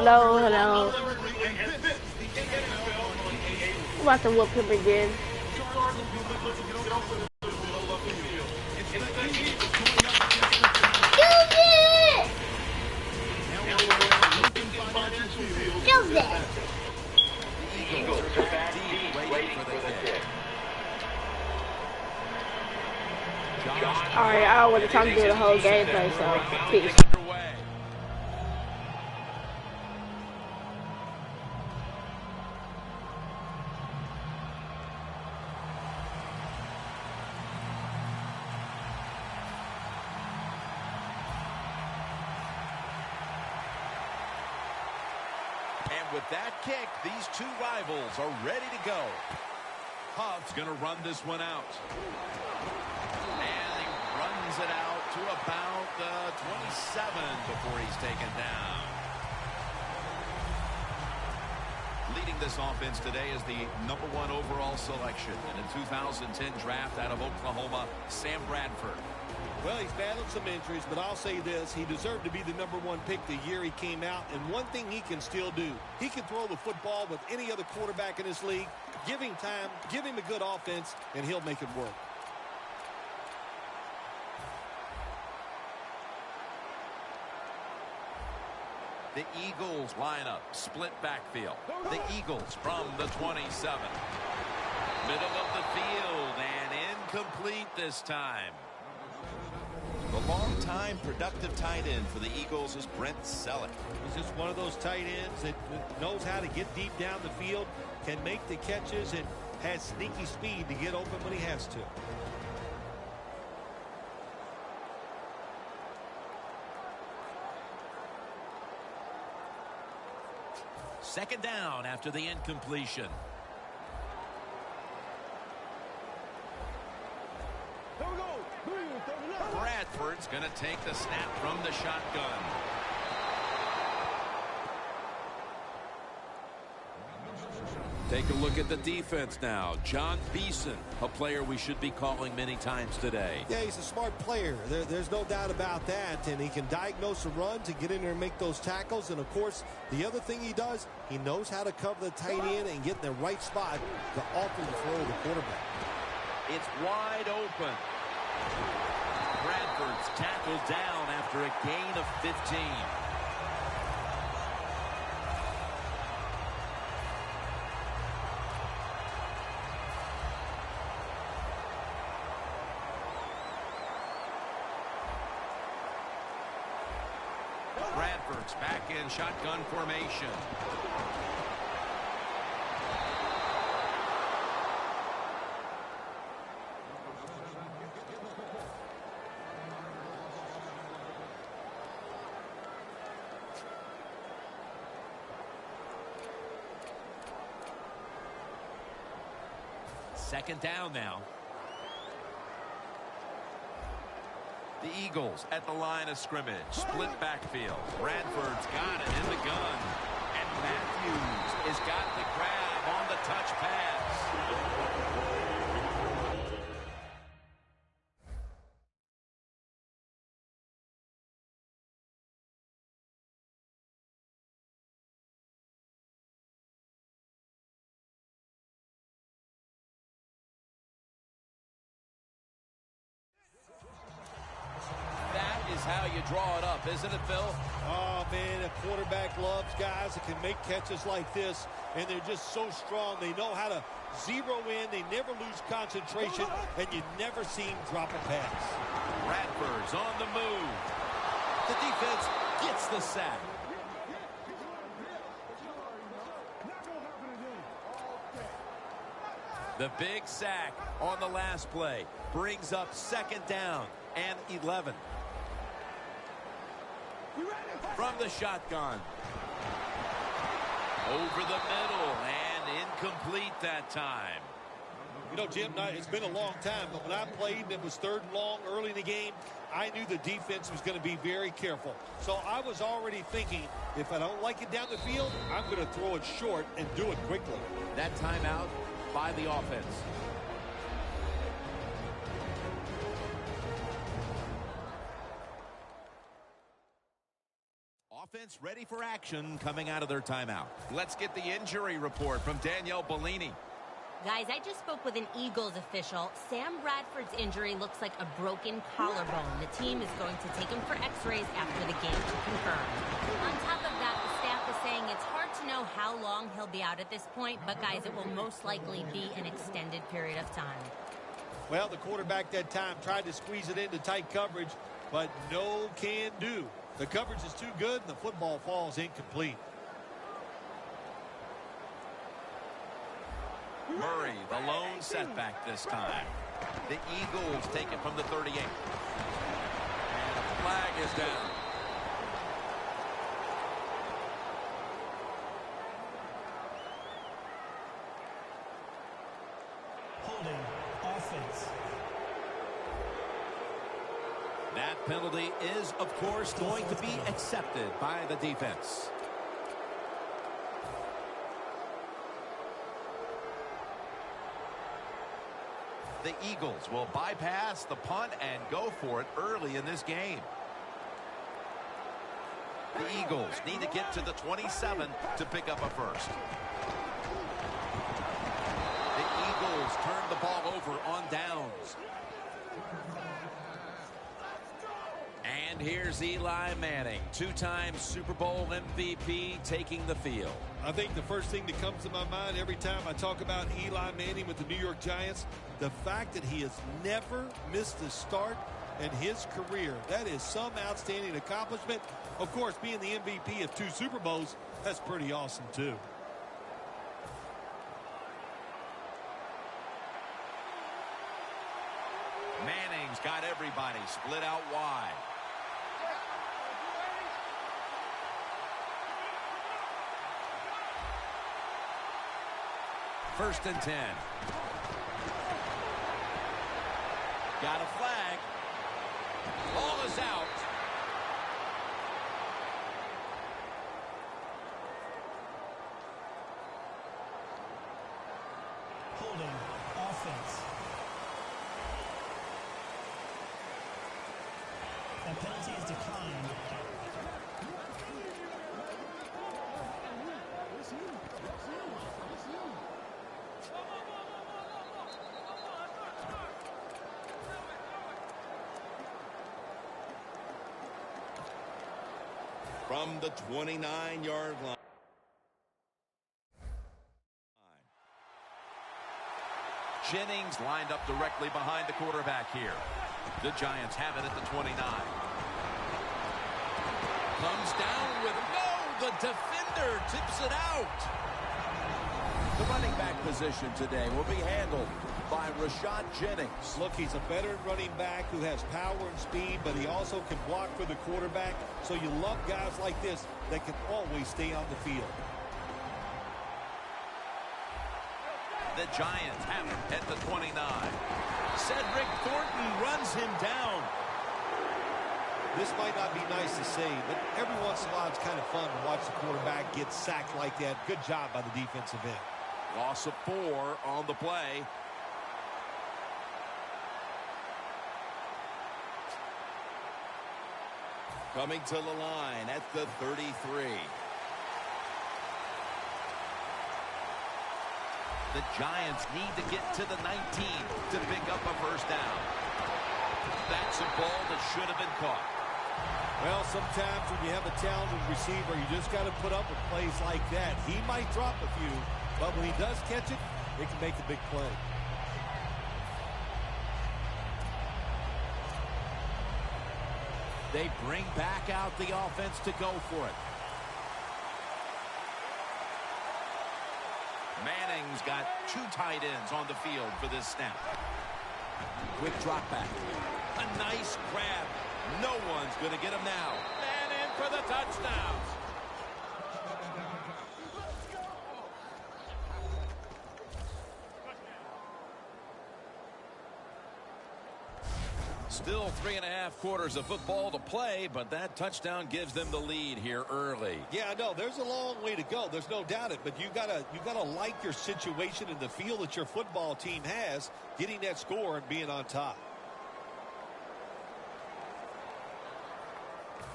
Hello, hello. I'm about to whoop him again. Alright, I don't want to talk to do the whole gameplay, so peace. And with that kick, these two rivals are ready to go. Huff's going to run this one out. And he runs it out to about the 27 before he's taken down. Leading this offense today is the #1 overall selection in the 2010 draft out of Oklahoma, Sam Bradford. Well, he's battled some injuries, but I'll say this. He deserved to be the #1 pick the year he came out. And one thing he can still do, he can throw the football with any other quarterback in this league. Give him time, give him a good offense, and he'll make it work. The Eagles lineup, split backfield. The Eagles from the 27. Middle of the field and incomplete this time. The long-time productive tight end for the Eagles is Brent Selleck. He's just one of those tight ends that knows how to get deep down the field, can make the catches, and has sneaky speed to get open when he has to. Second down after the incompletion. Bradford's going to take the snap from the shotgun. Take a look at the defense now. John Beeson, a player we should be calling many times today. Yeah, he's a smart player. There's no doubt about that. And he can diagnose the runs and get in there and make those tackles. And, of course, the other thing he does, he knows how to cover the tight end and get in the right spot to offer the throw to the quarterback. It's wide open. Bradford's tackled down after a gain of 15. Bradford's back in shotgun formation. Second down now. The Eagles at the line of scrimmage. Split backfield. Bradford's got it in the gun. And Matthews has got the grab on the touch pass. Is how you draw it up, isn't it, Phil? Oh, man, a quarterback loves guys that can make catches like this, and they're just so strong. They know how to zero in. They never lose concentration, and you never see him drop a pass. Bradford's on the move. The defense gets the sack. The big sack on the last play brings up second down and 11. From the shotgun. Over the middle and incomplete that time. You know, Jim, it's been a long time, but when I played and it was third and long early in the game, I knew the defense was going to be very careful. So I was already thinking, if I don't like it down the field, I'm going to throw it short and do it quickly. That timeout by the offense. Offense ready for action coming out of their timeout. Let's get the injury report from Danielle Bellini. Guys, I just spoke with an Eagles official. Sam Bradford's injury looks like a broken collarbone. The team is going to take him for x-rays after the game to confirm. On top of that, the staff is saying it's hard to know how long he'll be out at this point, but guys, it will most likely be an extended period of time. Well, the quarterback that time tried to squeeze it into tight coverage, but no can do. The coverage is too good, and the football falls incomplete. Murray, the lone setback this time. The Eagles take it from the 38. And a flag is down. Holding offense. That penalty is, of course, going to be accepted by the defense. The Eagles will bypass the punt and go for it early in this game. The Eagles need to get to the 27 to pick up a first. The Eagles turn the ball over on downs. And here's Eli Manning, two-time Super Bowl MVP, taking the field. I think the first thing that comes to my mind every time I talk about Eli Manning with the New York Giants, the fact that he has never missed a start in his career. That is some outstanding accomplishment. Of course, being the MVP of 2 Super Bowls, that's pretty awesome too. Manning's got everybody split out wide. First and 10. Got a flag. Ball is out. Holding offense. That penalty is declined. From the 29-yard line. Jennings lined up directly behind the quarterback here. The Giants have it at the 29. Comes down with no, the defender tips it out. The running back position today will be handled by Rashad Jennings. Look, he's a veteran running back who has power and speed, but he also can block for the quarterback. So you love guys like this that can always stay on the field. The Giants have it at the 29. Cedric Thornton runs him down. This might not be nice to say, but every once in a while it's kind of fun to watch the quarterback get sacked like that. Good job by the defensive end. Loss of 4 on the play. Coming to the line at the 33. The Giants need to get to the 19 to pick up a first down. That's a ball that should have been caught. Well, sometimes when you have a talented receiver, you just got to put up with plays like that. He might drop a few, but when he does catch it, it can make a big play. They bring back out the offense to go for it. Manning's got 2 tight ends on the field for this snap. Quick drop back. A nice grab. No one's going to get him now. Manning for the touchdown. Still 3.5 quarters of football to play, but that touchdown gives them the lead here early. Yeah, I know. There's a long way to go. There's no doubt it. But you gotta like your situation and the feel that your football team has, getting that score and being on top.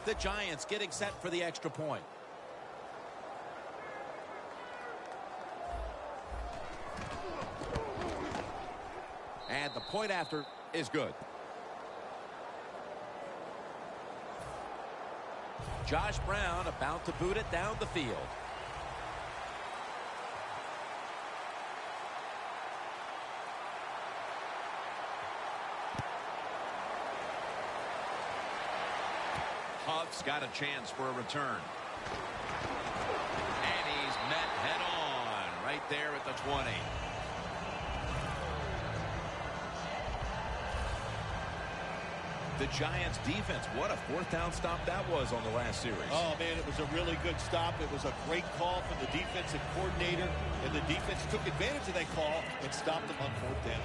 The Giants getting set for the extra point. And the point after is good. Josh Brown about to boot it down the field. Huff's got a chance for a return. And he's met head on right there at the 20. The Giants defense, what a fourth down stop that was on the last series. Oh, man, it was a really good stop. It was a great call from the defensive coordinator, and the defense took advantage of that call and stopped them on fourth down.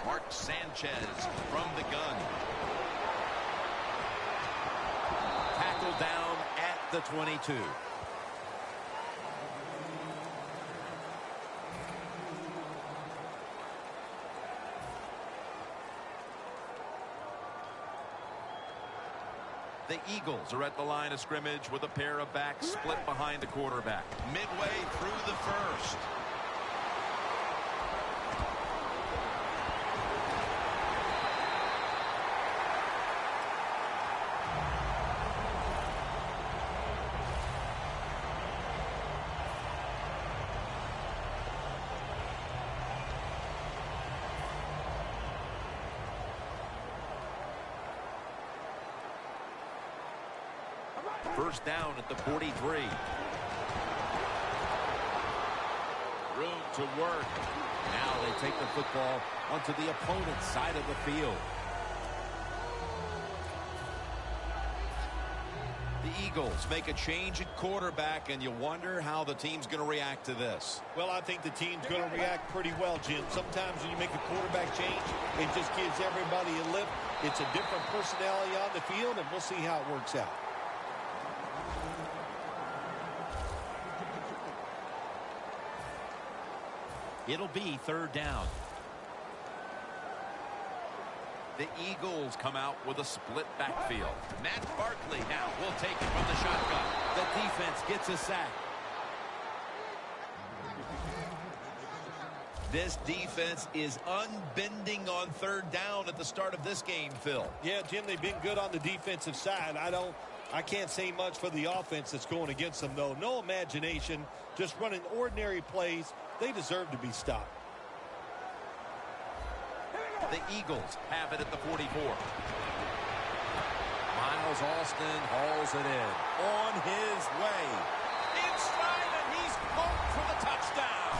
Mark Sanchez from the gun. Tackled down at the 22. The Eagles are at the line of scrimmage with a pair of backs split behind the quarterback. Midway through the first. First down at the 43. Room to work. Now they take the football onto the opponent's side of the field. The Eagles make a change at quarterback, and you wonder how the team's going to react to this. Well, I think the team's going to react pretty well, Jim. Sometimes when you make a quarterback change, it just gives everybody a lift. It's a different personality on the field, and we'll see how it works out. It'll be third down. The Eagles come out with a split backfield. Matt Barkley now will take it from the shotgun. The defense gets a sack. This defense is unbending on third down at the start of this game, Phil. Yeah, Jim, they've been good on the defensive side. I can't say much for the offense that's going against them, though. No imagination, just running ordinary plays. They deserve to be stopped. The Eagles have it at the 44. Miles Austin hauls it in. On his way. In stride, and he's home for the touchdown.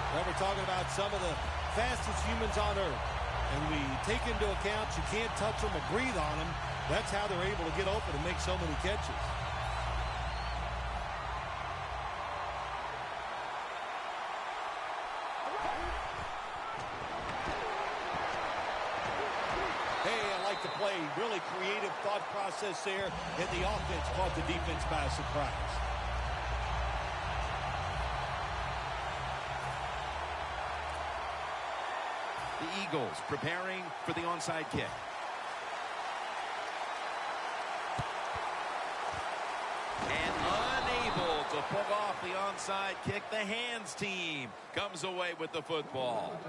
Well, we're talking about some of the fastest humans on earth. And we take into account you can't touch them or breathe on them. That's how they're able to get open and make so many catches. Hey, I like the play. Really creative thought process there. And the offense caught the defense by surprise. The Eagles preparing for the onside kick. And unable to pull off the onside kick, the hands team comes away with the football.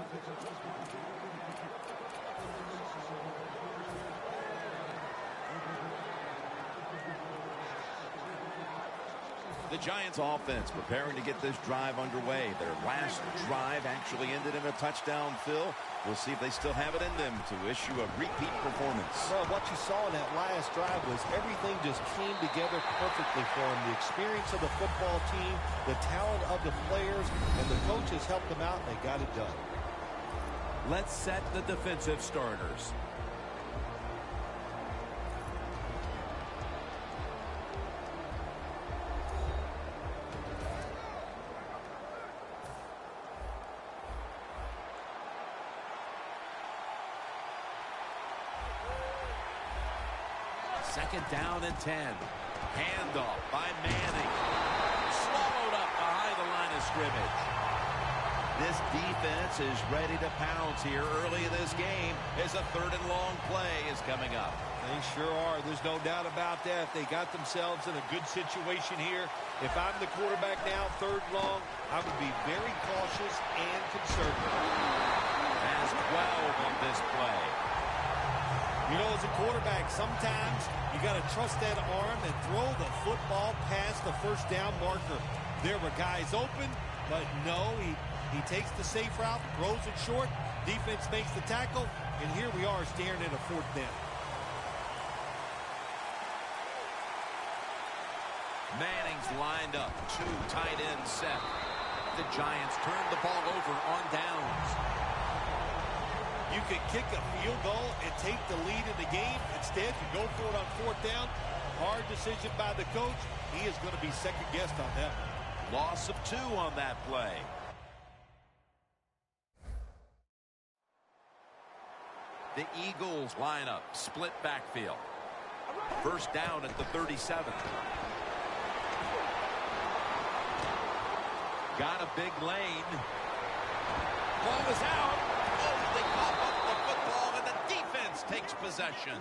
The Giants offense preparing to get this drive underway. Their last drive actually ended in a touchdown, Phil. We'll see if they still have it in them to issue a repeat performance. Well, what you saw in that last drive was everything just came together perfectly for them. The experience of the football team, the talent of the players, and the coaches helped them out, and they got it done. Let's set the defensive starters. Second down and 10. Handoff by Manning. Swallowed up behind the line of scrimmage. This defense is ready to pounce here early in this game as a 3rd and long play is coming up. They sure are. There's no doubt about that. They got themselves in a good situation here. If I'm the quarterback now, 3rd and long, I would be very cautious and conservative. Has 12 on this play. You know, as a quarterback, sometimes you got to trust that arm and throw the football past the first down marker. There were guys open, but no, he takes the safe route, throws it short, defense makes the tackle, and here we are staring at a 4th down. Manning's lined up, 2 tight ends set. The Giants turn the ball over on downs. You could kick a field goal and take the lead in the game. Instead, you go for it on 4th down. Hard decision by the coach. He is going to be second-guessed on that one. Loss of 2 on that play. The Eagles line up, split backfield. First down at the 37. Got a big lane. Ball is out. Oh, they cough up the football, and the defense takes possession.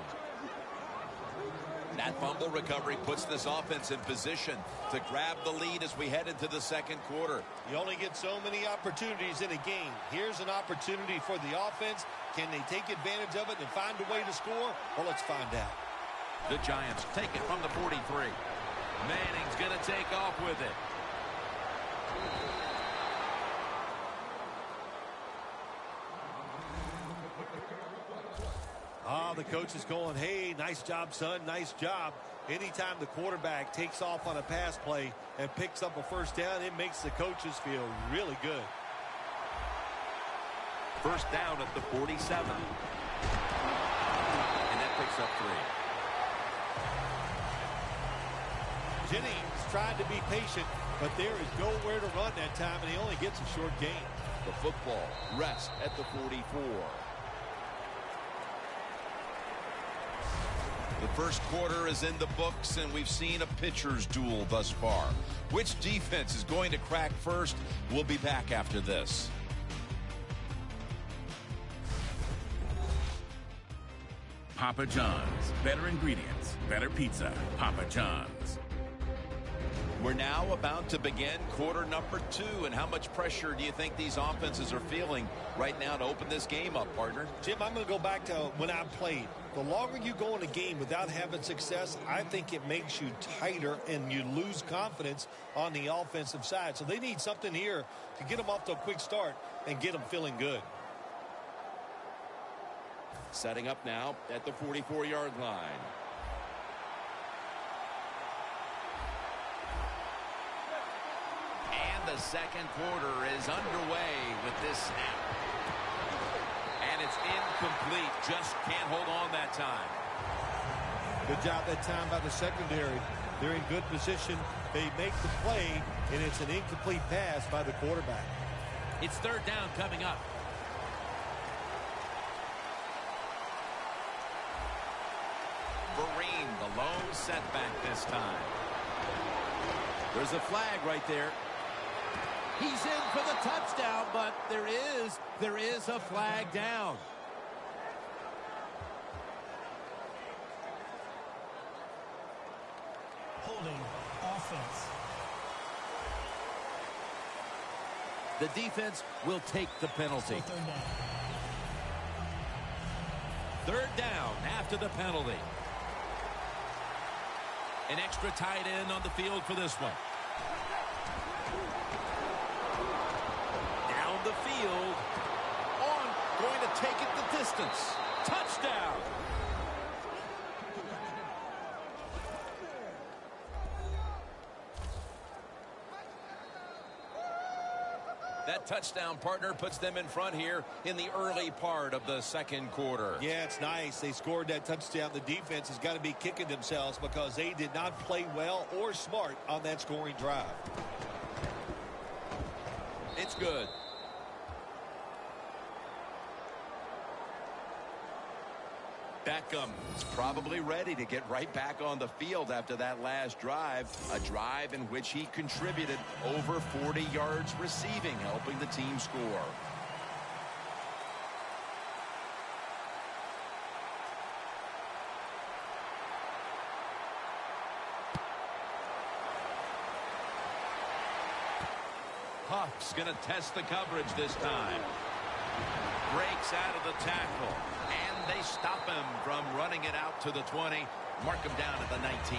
That fumble recovery puts this offense in position to grab the lead as we head into the 2nd quarter. You only get so many opportunities in a game. Here's an opportunity for the offense. Can they take advantage of it and find a way to score? Well, let's find out. The Giants take it from the 43. Manning's going to take off with it. The coach is going, hey, nice job, son, nice job. Anytime the quarterback takes off on a pass play and picks up a first down, it makes the coaches feel really good. First down at the 47. And that picks up 3. Jennings tried to be patient, but there is nowhere to run that time, and he only gets a short gain. The football rests at the 44. The first quarter is in the books, and we've seen a pitcher's duel thus far. Which defense is going to crack first? We'll be back after this. Papa John's. Better ingredients, better pizza. Papa John's. We're now about to begin quarter number 2, and how much pressure do you think these offenses are feeling right now to open this game up, partner? Jim, I'm going to go back to when I played. The longer you go in a game without having success, I think it makes you tighter and you lose confidence on the offensive side. So they need something here to get them off to a quick start and get them feeling good. Setting up now at the 44-yard line. The second quarter is underway with this snap. And it's incomplete. Just can't hold on that time. Good job that time by the secondary. They're in good position. They make the play, and it's an incomplete pass by the quarterback. It's 3rd down coming up. Vereen, the lone setback this time. There's a flag right there. He's in for the touchdown, but there is a flag down. Holding offense. The defense will take the penalty. So 3rd down. 3rd down after the penalty. An extra tight end on the field for this one. Down the field. Going to take it the distance. Touchdown. That touchdown, partner, puts them in front here in the early part of the second quarter. Yeah, it's nice. They scored that touchdown. The defense has got to be kicking themselves because they did not play well or smart on that scoring drive. It's good. Beckham is probably ready to get right back on the field after that last drive, a drive in which he contributed over 40 yards receiving, helping the team score. Huff's going to test the coverage this time. Breaks out of the tackle, and they stop him from running it out to the 20. Mark him down at the 19.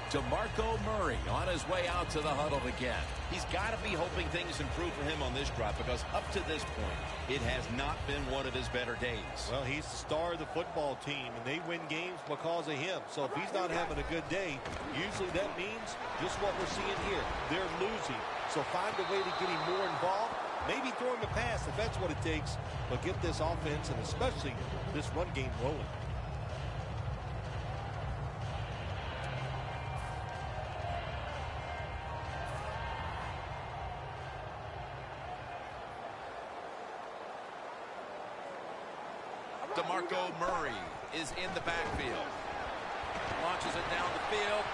DeMarco Murray on his way out to the huddle again. He's got to be hoping things improve for him on this drive, because up to this point, it has not been one of his better days. Well, he's the star of the football team, and they win games because of him. So if he's not having a good day, usually that means just what we're seeing here. They're losing. So find a way to get him more involved. Maybe throw him a pass if that's what it takes. But get this offense and especially this run game rolling. DeMarco Murray is in the backfield. Launches it down the field.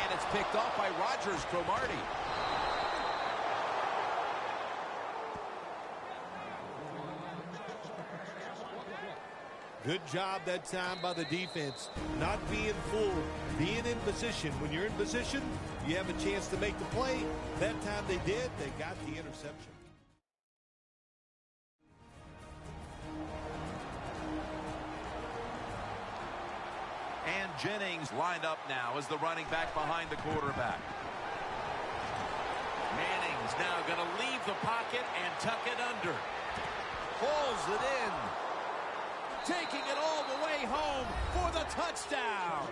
And it's picked off by Rogers Cromartie. Good job that time by the defense. Not being fooled, being in position. When you're in position, you have a chance to make the play. That time they did. They got the interception. And Jennings lined up now as the running back behind the quarterback. Manning's now going to leave the pocket and tuck it under. Pulls it in. Taking it all the way home for the touchdown.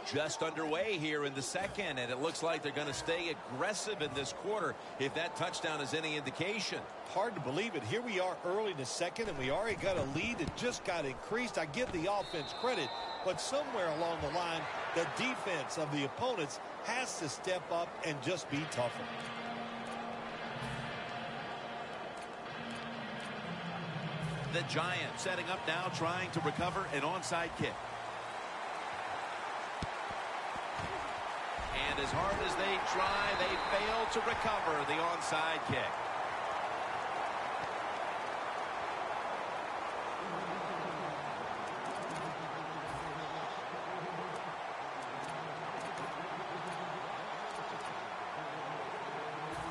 Just underway here in the second, and it looks like they're going to stay aggressive in this quarter if that touchdown is any indication. Hard to believe it. Here we are early in the second, and we already got a lead that just got increased. I give the offense credit, but somewhere along the line, the defense of the opponents has to step up and just be tougher. The Giants setting up now, trying to recover an onside kick. And as hard as they try, they fail to recover the onside kick.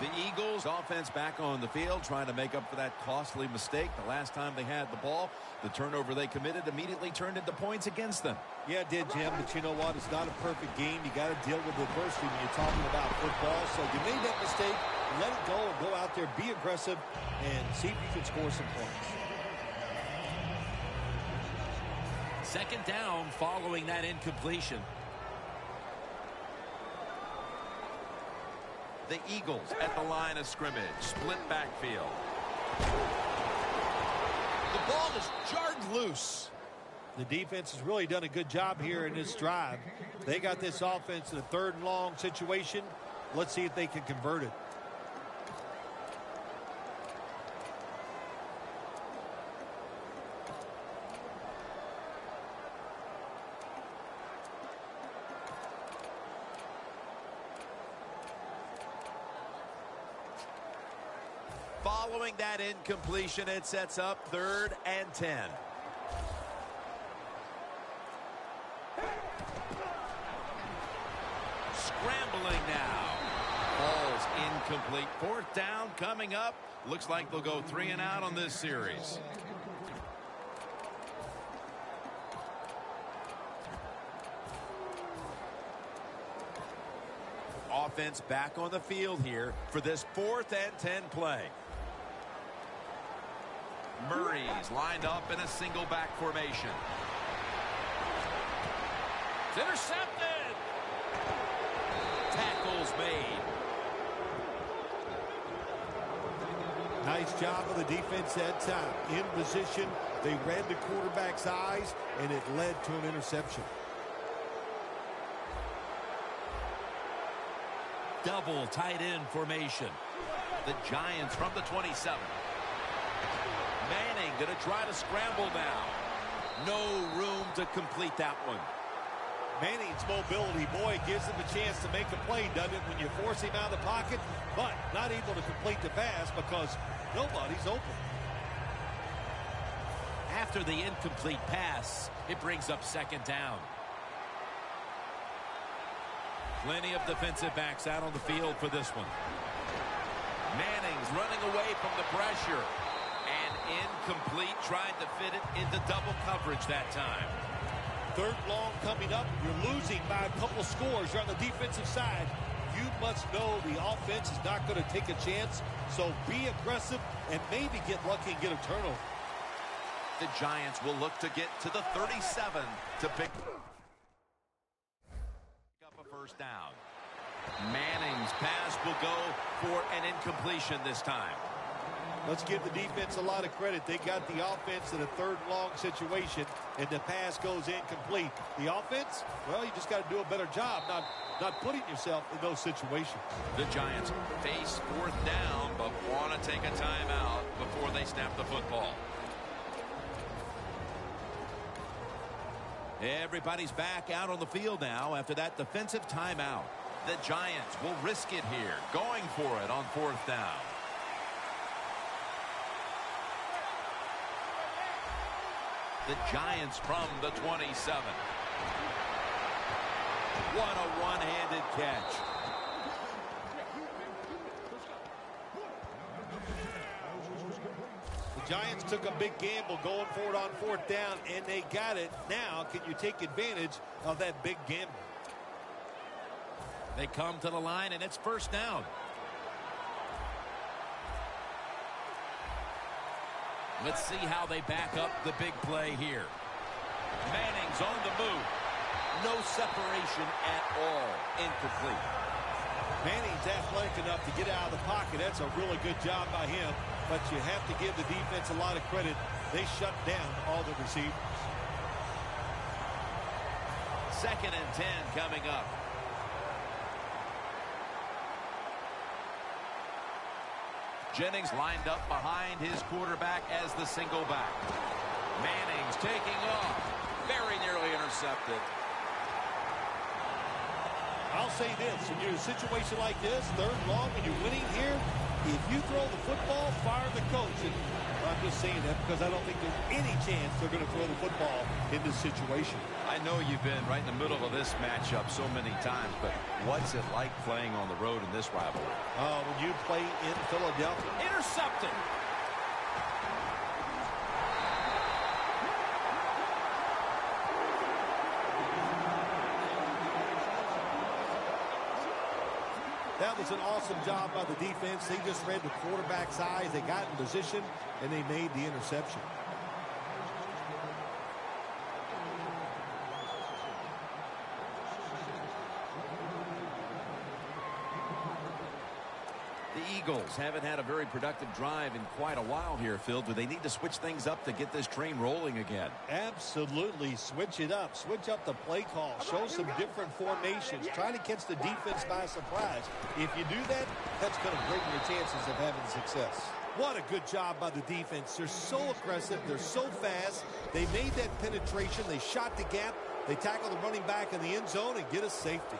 The Eagles offense back on the field, trying to make up for that costly mistake the last time they had the ball. The turnover they committed immediately turned into points against them. Yeah, it did, Jim, but you know what? It's not a perfect game. You got to deal with adversity when you're talking about football. So you made that mistake, let it go, and go out there, be aggressive, and see if you can score some points. Second down following that incompletion. The Eagles at the line of scrimmage. Split backfield. The ball is jarred loose. The defense has really done a good job here in this drive. They got this offense in a third and long situation. Let's see if they can convert it. Following that incompletion, it sets up 3rd and 10. Scrambling now. Ball's incomplete. 4th down coming up. Looks like they'll go 3 and out on this series. Offense back on the field here for this 4th and 10 play. Murray's lined up in a single back formation. It's intercepted. Tackles made. Nice job of the defense that time. In position, they read the quarterback's eyes, and it led to an interception. double tight end formation. The Giants from the 27. Manning going to try to scramble now. No room to complete that one. Manning's mobility, boy, gives him a chance to make a play, doesn't it, when you force him out of the pocket, but not able to complete the pass because nobody's open. After the incomplete pass, it brings up second down. Plenty of defensive backs out on the field for this one. Manning's running away from the pressure. And incomplete, trying to fit it into double coverage that time. Third long coming up. You're losing by a couple scores. You're on the defensive side. You must know the offense is not going to take a chance. So be aggressive and maybe get lucky and get a turnover. The Giants will look to get to the 37 to pick up a first down. Manning's pass will go for an incompletion this time. Let's give the defense a lot of credit. They got the offense in a third and long situation, and the pass goes incomplete. The offense, well, you just got to do a better job not putting yourself in those situations. The Giants face fourth down, but want to take a timeout before they snap the football. Everybody's back out on the field now after that defensive timeout. The Giants will risk it here, going for it on fourth down. The Giants from the 27. What a one-handed catch. The Giants took a big gamble going for it on fourth down, and they got it. Now, can you take advantage of that big gamble? They come to the line, and it's first down. Let's see how they back up the big play here. Manning's on the move. No separation at all. Incomplete. Manning's athletic enough to get out of the pocket. That's a really good job by him. But you have to give the defense a lot of credit. They shut down all the receivers. 2nd and 10 coming up. Jennings lined up behind his quarterback as the single back. Manning's taking off. Very nearly intercepted. I'll say this. When you're in a situation like this, third long, and you're winning here, if you throw the football, fire the coach. And I'm just saying that because I don't think there's any chance they're going to throw the football in this situation. I know you've been right in the middle of this matchup so many times, but what's it like playing on the road in this rivalry? When you play in Philadelphia. Intercepted. That was an awesome job by the defense. They just read the quarterback's eyes. They got in position, and they made the interception. The Eagles haven't had a very productive drive in quite a while here, Phil. Do they need to switch things up to get this train rolling again? Absolutely. Switch it up. Switch up the play call. Show some different formations. Try to catch the defense by surprise. If you do that, that's going to greaten your chances of having success. What a good job by the defense. They're so aggressive. They're so fast. They made that penetration. They shot the gap. They tackled the running back in the end zone and get a safety.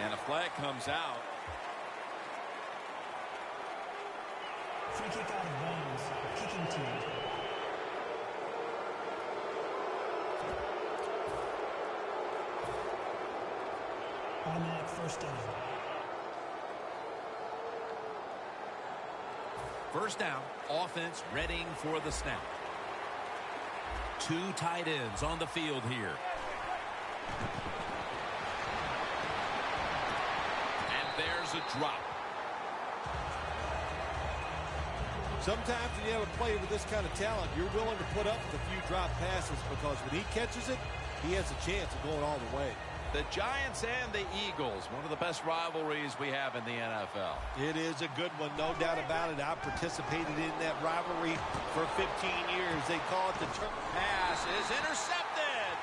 And a flag comes out. Free kick out of bounds. Kicking team. Automatic first down. First down. Offense readying for the snap. 2 tight ends on the field here. There's a drop. Sometimes when you have a player with this kind of talent, you're willing to put up with a few drop passes because when he catches it, he has a chance of going all the way. The Giants and the Eagles, one of the best rivalries we have in the NFL. It is a good one, no doubt about it. I participated in that rivalry for 15 years. They call it the pass is intercepted.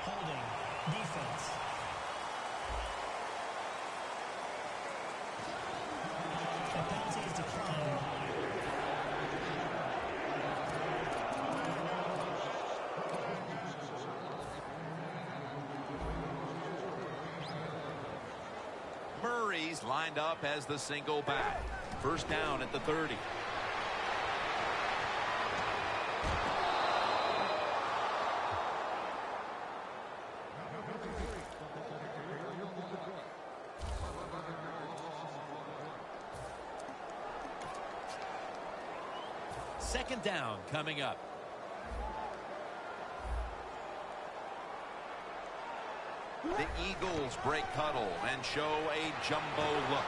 Holding. Defense. The penalty is declined. Murray's lined up as the single back. First down at the 30. Second down coming up. The Eagles break huddle and show a jumbo look.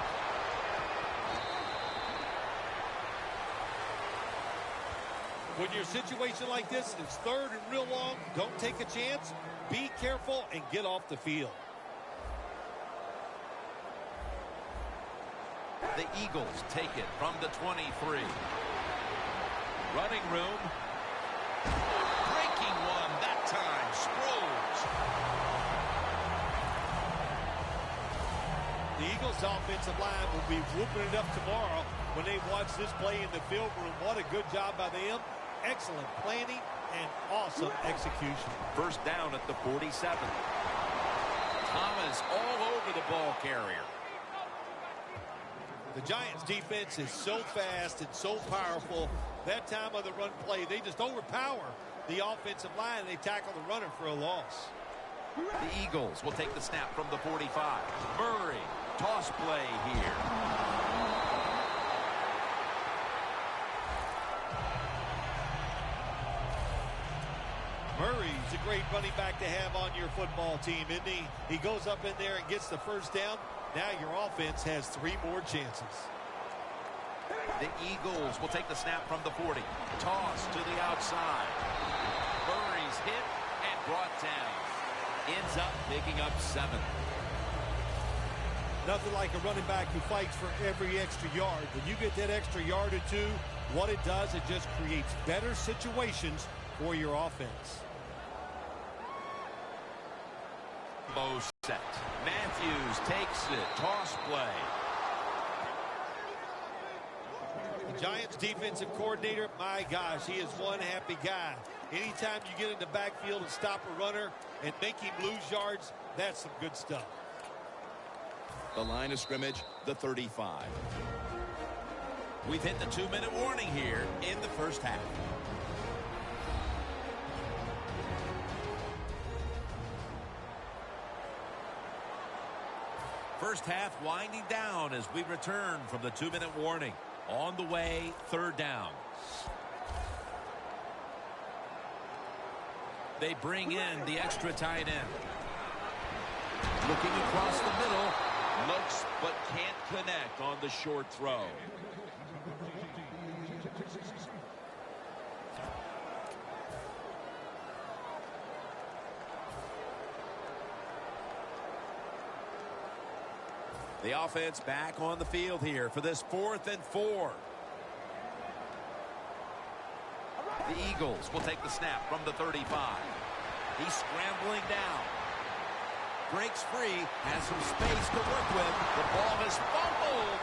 When you're in a situation like this, it's third and real long, don't take a chance. Be careful and get off the field. The Eagles take it from the 23. Running room. Breaking one that time. Sproles. The Eagles offensive line will be whooping it up tomorrow when they watch this play in the field room. What a good job by them. Excellent planning and awesome execution. First down at the 47. Thomas all over the ball carrier. The Giants defense is so fast and so powerful. That time of the run play, they just overpower the offensive line and they tackle the runner for a loss. The Eagles will take the snap from the 45. Murray, toss play here. Murray's a great running back to have on your football team, isn't he? He goes up in there and gets the first down. Now your offense has 3 more chances. The Eagles will take the snap from the 40. Toss to the outside. Murray's hit and brought down. Ends up picking up 7. Nothing like a running back who fights for every extra yard. When you get that extra yard or 2, what it does, it just creates better situations for your offense. Both set. Matthews takes it. Toss play. The Giants defensive coordinator, my gosh, he is one happy guy. Anytime you get in the backfield and stop a runner and make him lose yards, that's some good stuff. The line of scrimmage, the 35. We've hit the 2-minute warning here in the first half. First half winding down as we return from the 2-minute warning. On the way, third down. They bring in the extra tight end. Looking across the middle. Looks but can't connect on the short throw. The offense back on the field here for this 4th and 4. The Eagles will take the snap from the 35. He's scrambling down. Breaks free, has some space to work with. The ball is fumbled.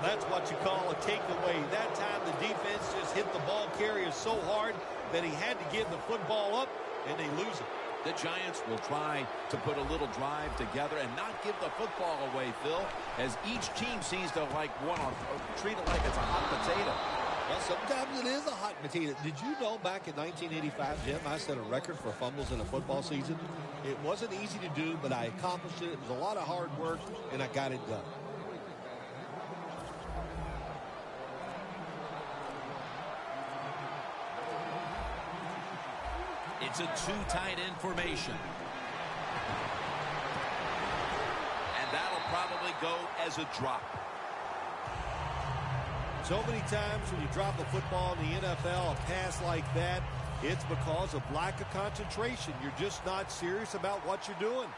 That's what you call a takeaway. That time the defense just hit the ball carrier so hard that he had to give the football up, and they lose it. The Giants will try to put a little drive together and not give the football away, Phil, as each team seems to treat it like it's a hot potato. Well, sometimes it is a hot potato. Did you know back in 1985, Jim, I set a record for fumbles in a football season? It wasn't easy to do, but I accomplished it. It was a lot of hard work, and I got it done. It's a 2 tight end formation. And that'll probably probably go as a drop. So many times when you drop a football in the NFL, a pass like that, it's because of lack of concentration. You're just not serious about what you're doing.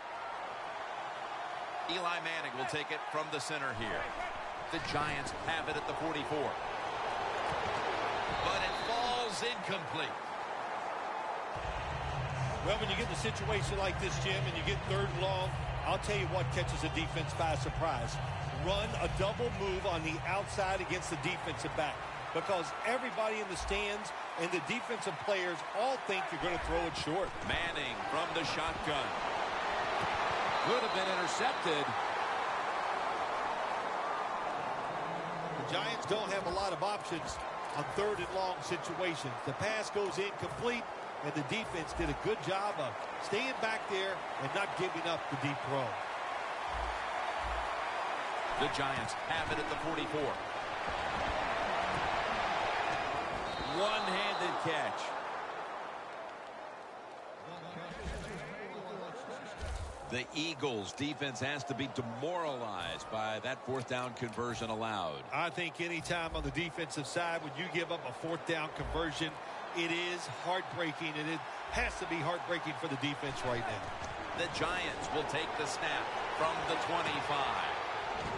Eli Manning will take it from the center here. The Giants have it at the 44. But it falls incomplete. Well, when you get in a situation like this, Jim, and you get 3rd and long, I'll tell you what catches the defense by surprise. Run a double move on the outside against the defensive back, because everybody in the stands and the defensive players all think you're going to throw it short. Manning from the shotgun. Could have been intercepted. The Giants don't have a lot of options on 3rd and long situations. The pass goes incomplete, and the defense did a good job of staying back there and not giving up the deep throw. The Giants have it at the 44. One-handed catch. The Eagles defense has to be demoralized by that 4th down conversion allowed. I think anytime on the defensive side when you give up a 4th down conversion, it is heartbreaking, and it has to be heartbreaking for the defense right now. The Giants will take the snap from the 25.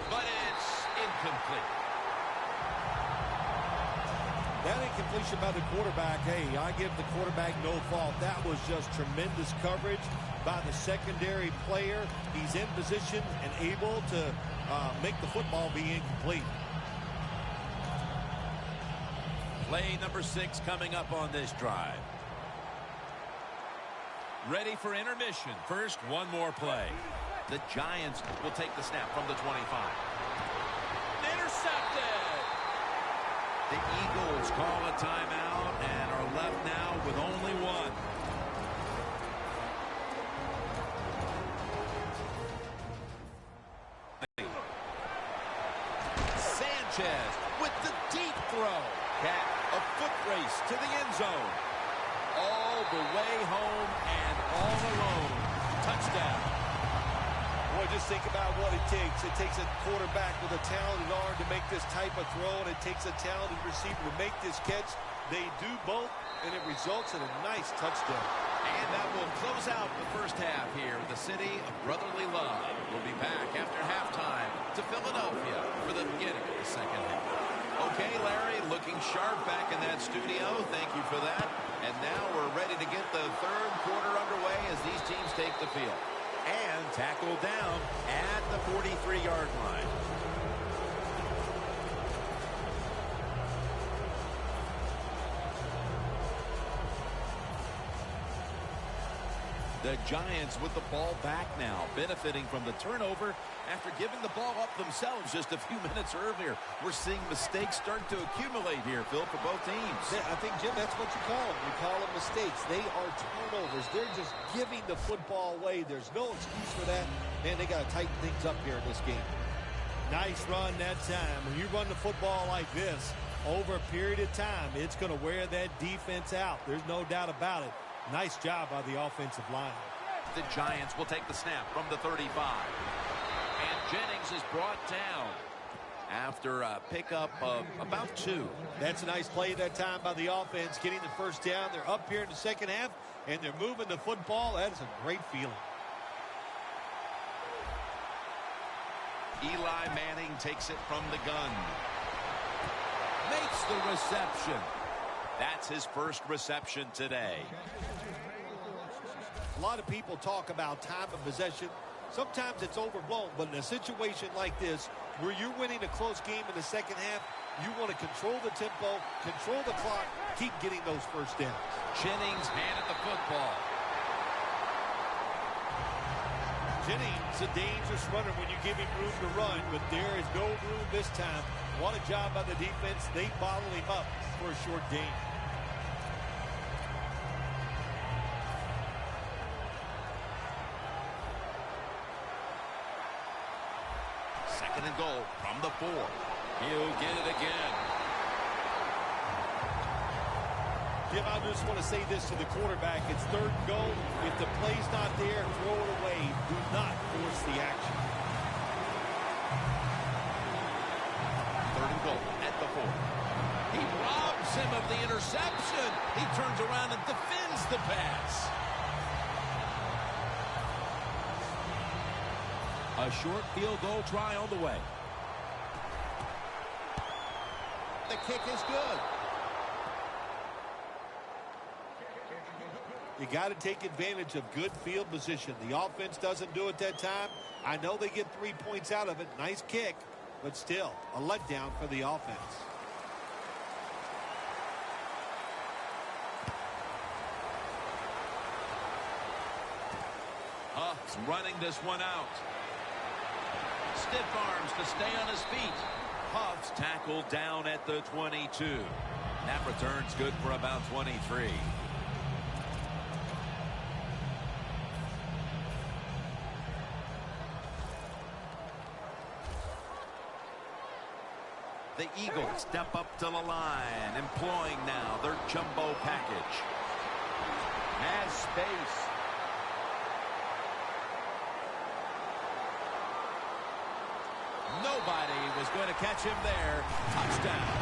But it's incomplete. That incompletion by the quarterback, hey, I give the quarterback no fault. That was just tremendous coverage by the secondary player. He's in position and able to make the football be incomplete. Play number 6 coming up on this drive. Ready for intermission. First, one more play. The Giants will take the snap from the 25. Intercepted! The Eagles call a timeout and are left now with only one. Sanchez with the deep throw. Cat, a foot race to the end zone. All the way home and all alone. Touchdown. Boy, just think about what it takes. It takes a quarterback with a talented arm to make this type of throw, and it takes a talented receiver to make this catch. They do both, and it results in a nice touchdown. And that will close out the first half here in the city of brotherly love. We'll be back after halftime to Philadelphia for the beginning of the second half. Okay, Larry, looking sharp back in that studio. Thank you for that. And now we're ready to get the 3rd quarter underway as these teams take the field. And tackle down at the 43-yard line. The Giants with the ball back now, benefiting from the turnover after giving the ball up themselves just a few minutes earlier. We're seeing mistakes start to accumulate here, Phil, for both teams. I think, Jim, that's what you call them. You call them mistakes. They are turnovers. They're just giving the football away. There's no excuse for that. Man, they got to tighten things up here in this game. Nice run that time. When you run the football like this over a period of time, it's going to wear that defense out. There's no doubt about it. Nice job by the offensive line. The Giants will take the snap from the 35. And Jennings is brought down after a pickup of about 2. That's a nice play that time by the offense, getting the first down. They're up here in the second half, and they're moving the football. That is a great feeling. Eli Manning takes it from the gun. Makes the reception. That's his first reception today. A lot of people talk about time of possession. Sometimes it's overblown, but in a situation like this, where you're winning a close game in the second half, you want to control the tempo, control the clock, keep getting those first downs. Jennings handed the football. Jennings, a dangerous runner when you give him room to run, but there is no room this time. What a job by the defense. They bottle him up for a short gain. Second and goal from the 4. He'll get it again. Jim, I just want to say this to the quarterback. It's 3rd and goal. If the play's not there, throw it away. Do not force the action. tackle at the 4. He robs him of the interception. He turns around and defends the pass. A short field goal try on the way. The kick is good. You got to take advantage of good field position. The offense doesn't do it that time. I know they get 3 points out of it. Nice kick, but still a letdown for the offense. Huff's running this one out. Stiff arms to stay on his feet. Huff's tackled down at the 22. That return's good for about 23. The Eagles step up to the line, employing now their jumbo package. Has space. Nobody was going to catch him there. Touchdown.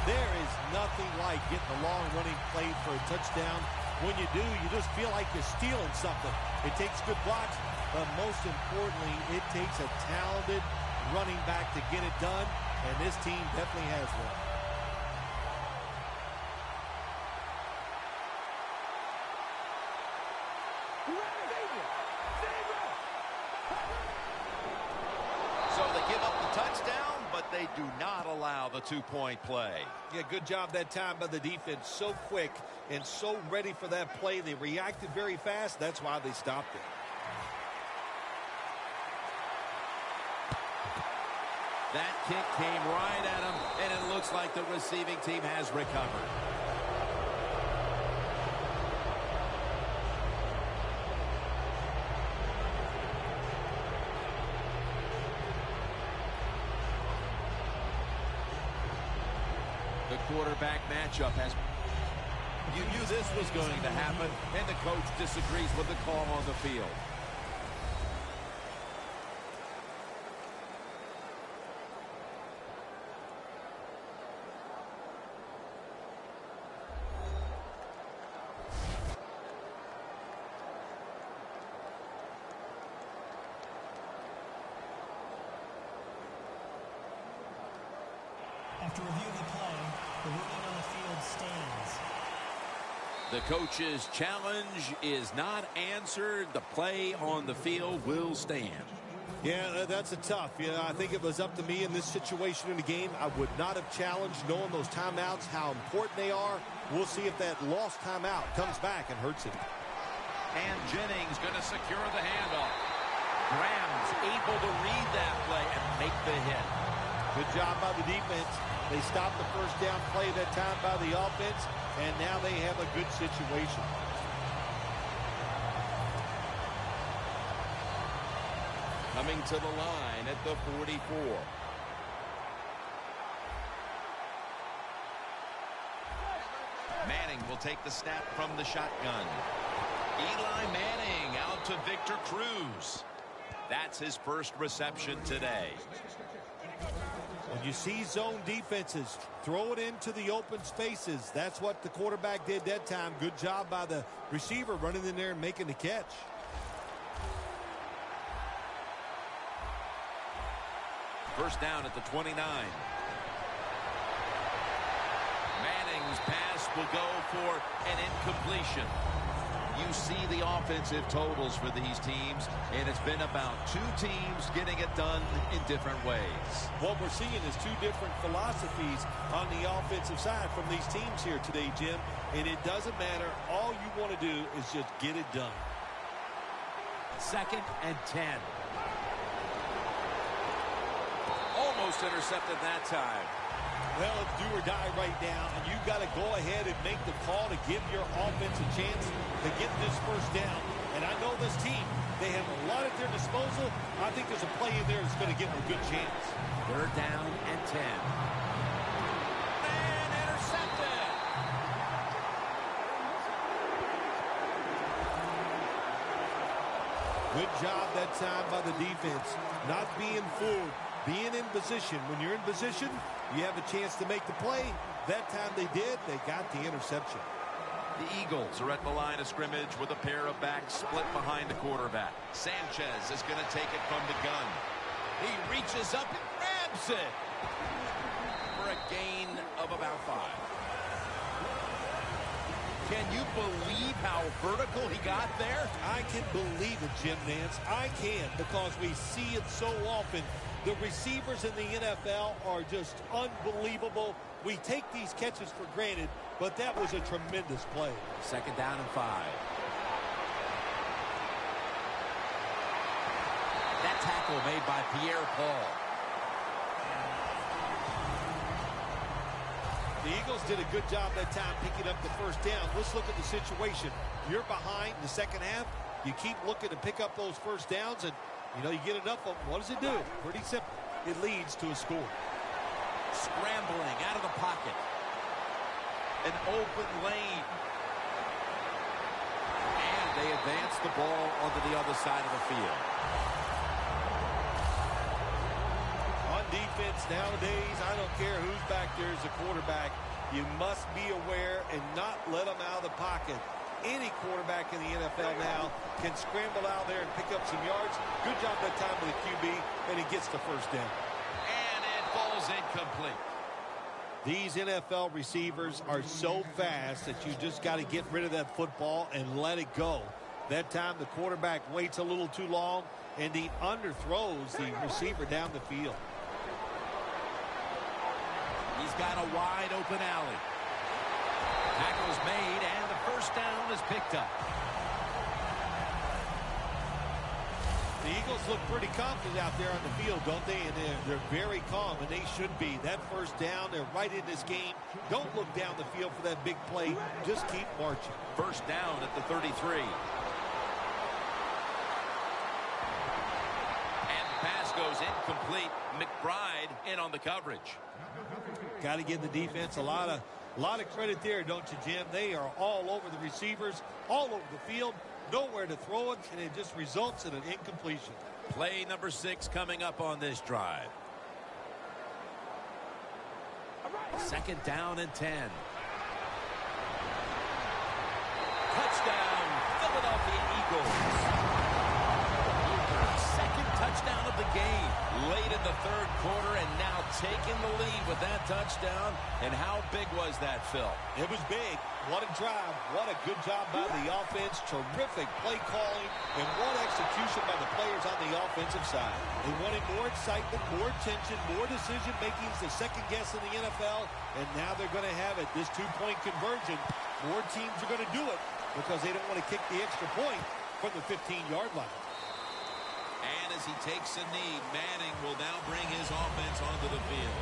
There is nothing like getting a long running play for a touchdown. When you do, you just feel like you're stealing something. It takes good blocks, but most importantly, it takes a talented running back to get it done, and this team definitely has one. So they give up the touchdown, but they do not allow the 2-point play. Yeah, good job that time by the defense. So quick and so ready for that play. They reacted very fast. That's why they stopped it. That kick came right at him, and it looks like the receiving team has recovered. The quarterback matchup has... You knew this was going to happen, and the coach disagrees with the call on the field. After reviewing the play, the ruling on the field stands. The coach's challenge is not answered. The play on the field will stand. Yeah, that's a tough. Yeah, I think it was up to me in this situation in the game. I would not have challenged, knowing those timeouts, how important they are. We'll see if that lost timeout comes back and hurts him. And Jennings going to secure the handoff. Graham's able to read that play and make the hit. Good job by the defense. They stopped the first down play that time by the offense, and now they have a good situation. Coming to the line at the 44. Manning will take the snap from the shotgun. Eli Manning out to Victor Cruz. That's his first reception today. When you see zone defenses, throw it into the open spaces. That's what the quarterback did that time. Good job by the receiver running in there and making the catch. First down at the 29. Manning's pass will go for an incompletion. You see the offensive totals for these teams, and it's been about two teams getting it done in different ways. What we're seeing is two different philosophies on the offensive side from these teams here today, Jim, and it doesn't matter. All you want to do is just get it done. 2nd and 10. Almost intercepted that time. Well, it's do or die right now, and you've got to go ahead and make the call to give your offense a chance to get this first down. And I know this team, they have a lot at their disposal. I think there's a play in there that's going to give them a good chance. 3rd down and 10. And intercepted. Good job that time by the defense. Not being fooled. being in position. When you're in position, you have a chance to make the play. That time they did. They got the interception. The Eagles are at the line of scrimmage with a pair of backs split behind the quarterback. Sanchez is going to take it from the gun. He reaches up and grabs it for a gain of about 5. Can you believe how vertical he got there? I can believe it, Jim Nance. I can, because we see it so often. The receivers in the NFL are just unbelievable. We take these catches for granted, but that was a tremendous play. 2nd down and 5. That tackle made by Pierre Paul. The Eagles did a good job that time picking up the first down. Let's look at the situation. You're behind in the second half. You keep looking to pick up those first downs, and you get enough of them. What does it do? Pretty simple. It leads to a score. Scrambling out of the pocket. An open lane. And they advance the ball onto the other side of the field. On defense nowadays, I don't care who's back there as a quarterback. You must be aware and not let them out of the pocket. Any quarterback in the NFL now can scramble out there and pick up some yards. Good job that time with the QB, and he gets the first down. And it falls incomplete. These NFL receivers are so fast that you just got to get rid of that football and let it go. That time the quarterback waits a little too long, and he underthrows the receiver down the field. He's got a wide open alley. Tackle's made, and the first down is picked up. The Eagles look pretty confident out there on the field, don't they? And they're very calm, and they should be. That first down, they're right in this game. Don't look down the field for that big play. Just keep marching. First down at the 33. And the pass goes incomplete. McBride in on the coverage. Got to give the defense a lot of credit there, don't you, Jim? They are all over the receivers, all over the field, nowhere to throw it, and it just results in an incompletion. Play number 6 coming up on this drive. 2nd down and 10. Touchdown, Philadelphia Eagles. Second touchdown of the game late in the 3rd quarter, and now taking the lead with that touchdown. And how big was that, Phil? It was big. What a drive. What a good job by the offense. Terrific play calling, and what execution by the players on the offensive side. They wanted more excitement, more tension, more decision-making. It's the second guess in the NFL, and now they're going to have it. This 2-point conversion, more teams are going to do it because they don't want to kick the extra point from the 15-yard line. And as he takes a knee, Manning will now bring his offense onto the field.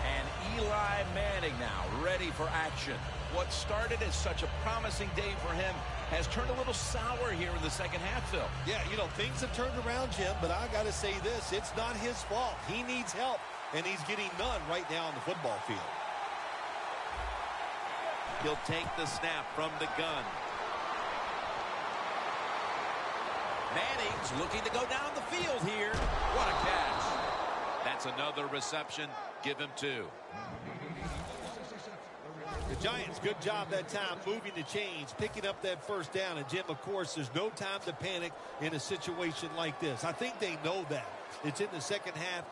And Eli Manning now ready for action. What started as such a promising day for him has turned a little sour here in the second half, Phil. Yeah, things have turned around, Jim, but I got to say this. It's not his fault. He needs help, and he's getting none right now on the football field. He'll take the snap from the gun. Manning's looking to go down the field here. What a catch. That's another reception. Give him 2. The Giants, good job that time moving the chains, picking up that first down. And, Jim, of course, there's no time to panic in a situation like this. I think they know that. It's in the second half.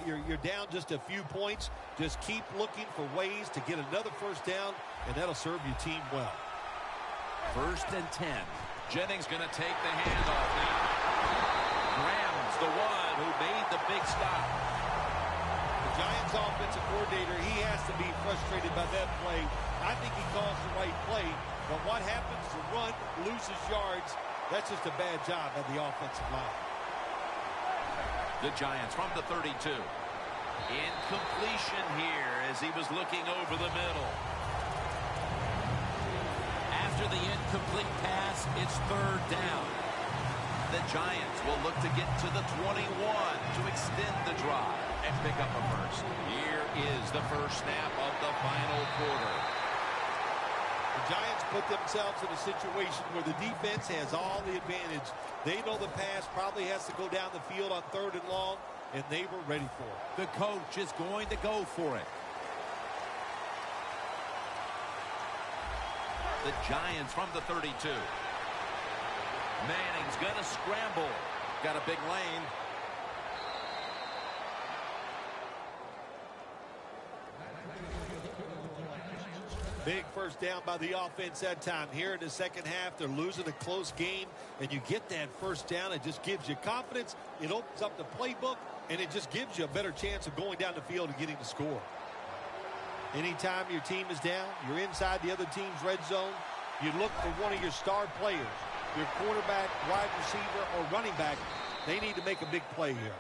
You're down just a few points. Just keep looking for ways to get another first down, and that'll serve your team well. 1st and 10. Jennings going to take the handoff now. Graham's the one who made the big stop. The Giants offensive coordinator, he has to be frustrated by that play. I think he calls the right play, but what happens to run, loses yards, that's just a bad job by the offensive line. The Giants from the 32. Incompletion here as he was looking over the middle. After the incomplete pass, it's 3rd down. The Giants will look to get to the 21 to extend the drive and pick up a first. Here is the first snap of the final quarter. The Giants put themselves in a situation where the defense has all the advantage. They know the pass probably has to go down the field on 3rd and long, and they were ready for it. The coach is going to go for it. The Giants from the 32. Manning's going to scramble. Got a big lane. Big first down by the offense that time. Here in the second half, they're losing a close game, and you get that first down. It just gives you confidence. It opens up the playbook, and it just gives you a better chance of going down the field and getting the score. Anytime your team is down, you're inside the other team's red zone, you look for one of your star players, your quarterback, wide receiver, or running back. They need to make a big play here.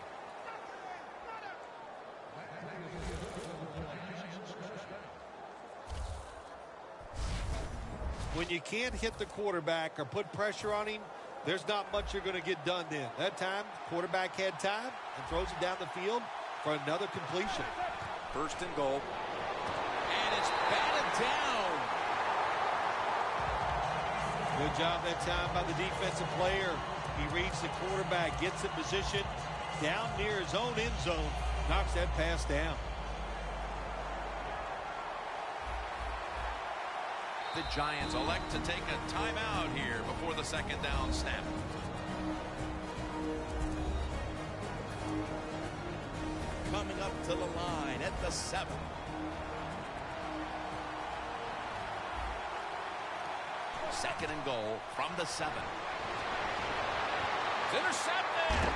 When you can't hit the quarterback or put pressure on him, there's not much you're going to get done then. That time, quarterback had time and throws it down the field for another completion. 1st and goal. And it's batted down. Good job that time by the defensive player. He reads the quarterback, gets in position down near his own end zone, knocks that pass down. The Giants elect to take a timeout here before the 2nd down snap. Coming up to the line at the 7. Second and goal from the 7. It's intercepted.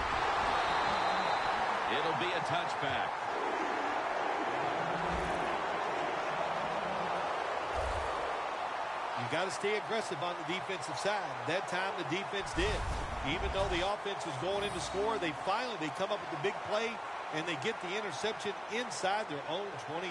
It'll be a touchback. You got to stay aggressive on the defensive side. That time the defense did. Even though the offense was going in to score, they come up with the big play, and they get the interception inside their own 20.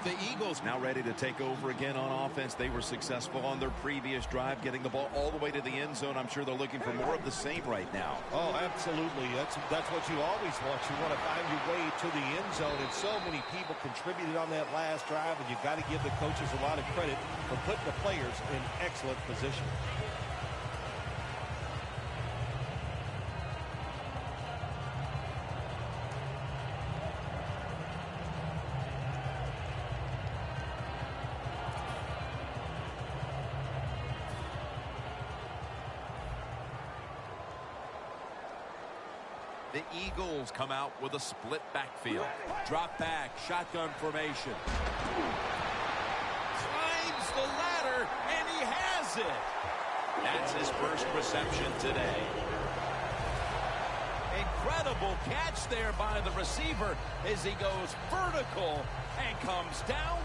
The Eagles now ready to take over again on offense. They were successful on their previous drive, getting the ball all the way to the end zone. I'm sure they're looking for more of the same right now. Oh, absolutely. That's what you always want. You want to find your way to the end zone, and so many people contributed on that last drive, and you've got to give the coaches a lot of credit for putting the players in excellent position. The Eagles come out with a split backfield. Drop back, shotgun formation. Climbs the ladder, and he has it. That's his first reception today. Incredible catch there by the receiver as he goes vertical and comes down.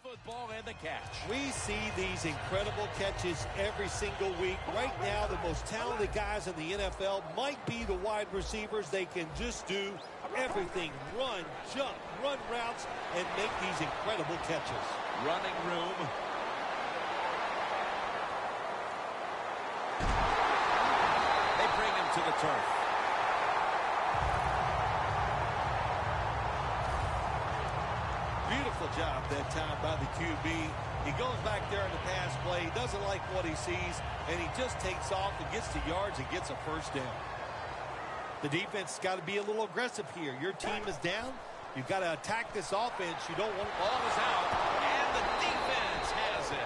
Football and the catch. We see these incredible catches every single week. Right now, the most talented guys in the NFL might be the wide receivers. They can just do everything. Run, jump, run routes, and make these incredible catches. Running room. They bring him to the turf. Beautiful job that time by the QB. He goes back there in the pass play, doesn't like what he sees, and he just takes off and gets the yards and gets a first down. The defense has got to be a little aggressive here. Your team is down. You've got to attack this offense. You don't want ball is out, and the defense has it.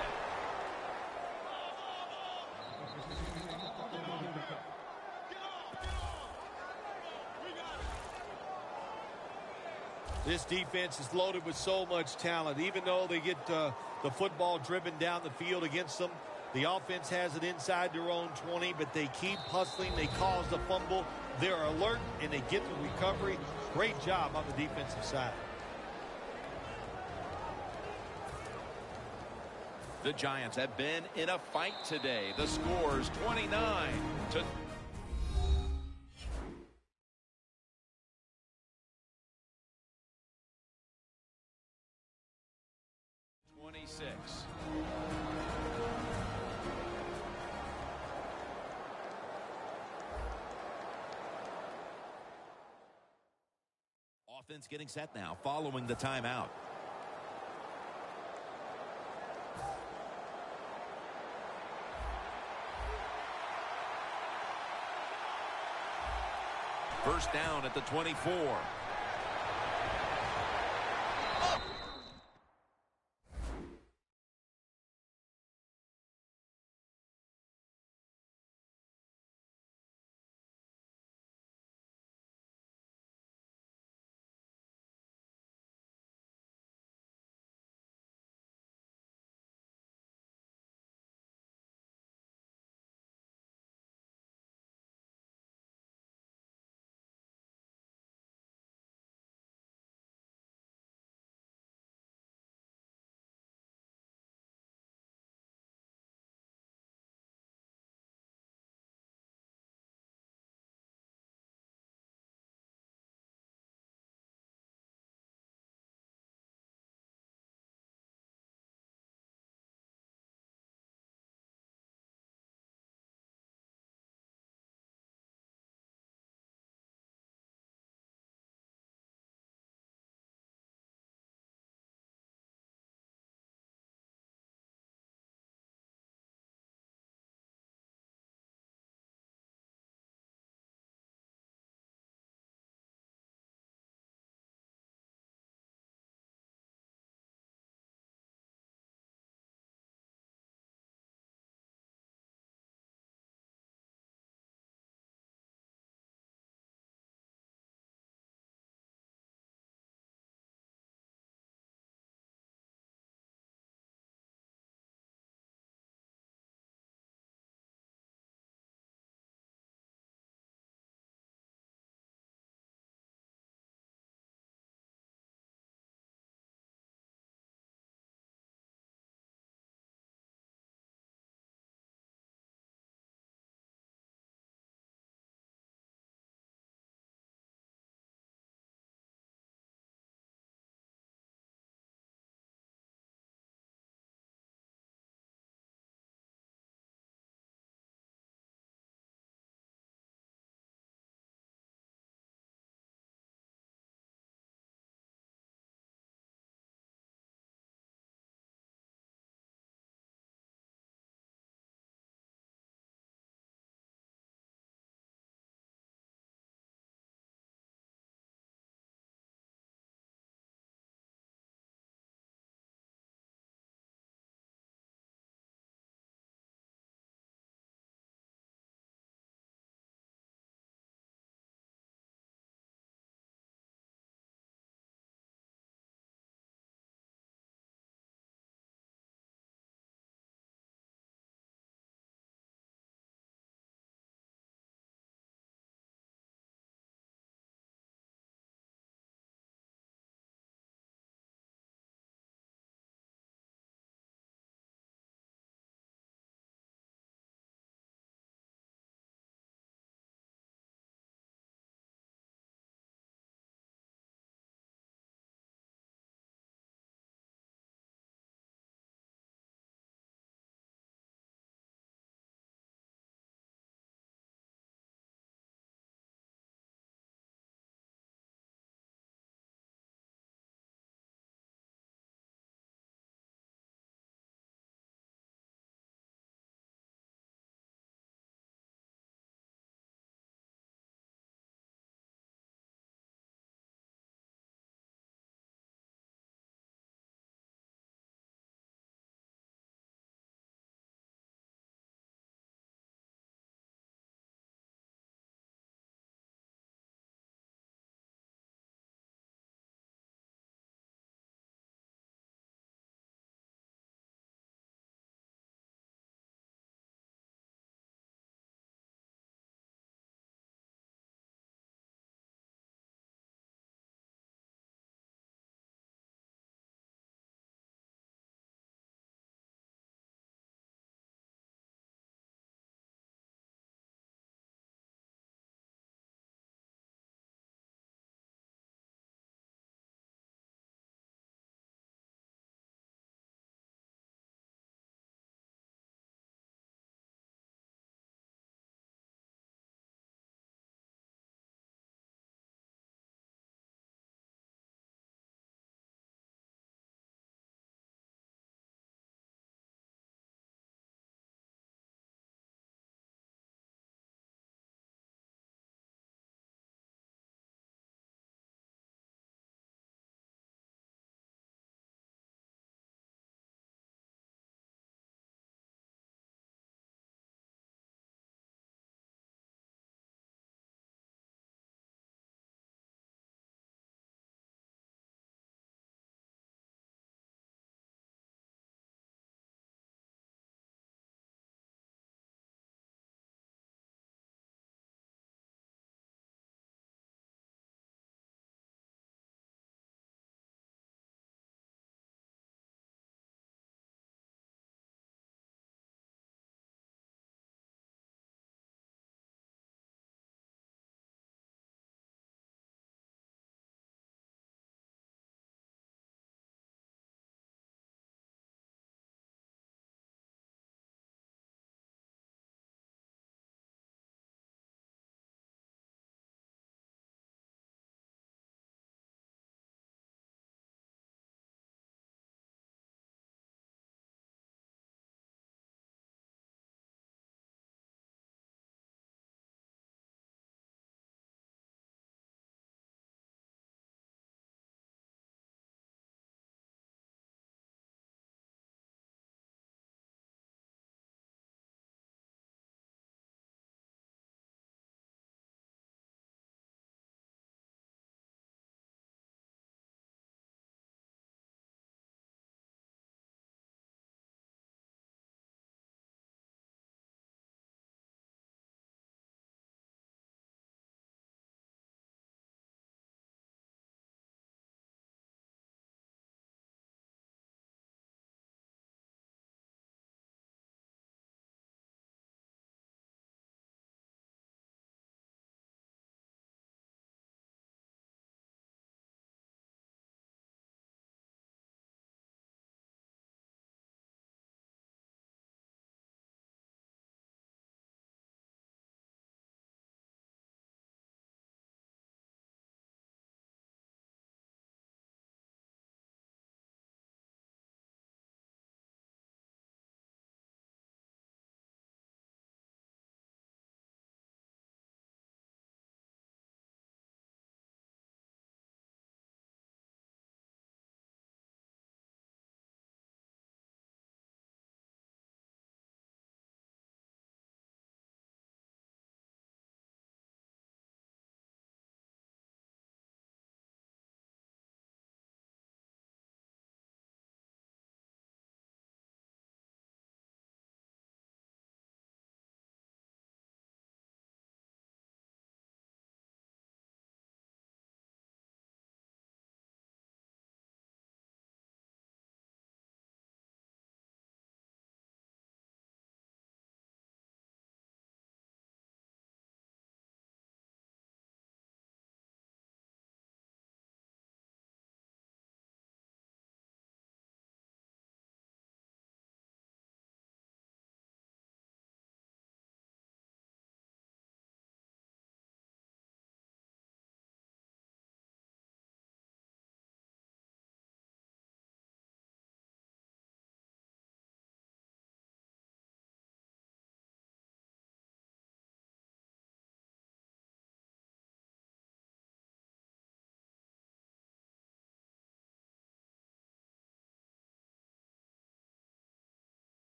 This defense is loaded with so much talent. Even though they get the football driven down the field against them, the offense has it inside their own 20, but they keep hustling. They cause the fumble. They're alert, and they get the recovery. Great job on the defensive side. The Giants have been in a fight today. The score's 29-20. 26. Offense getting set now following the timeout. First down at the 24.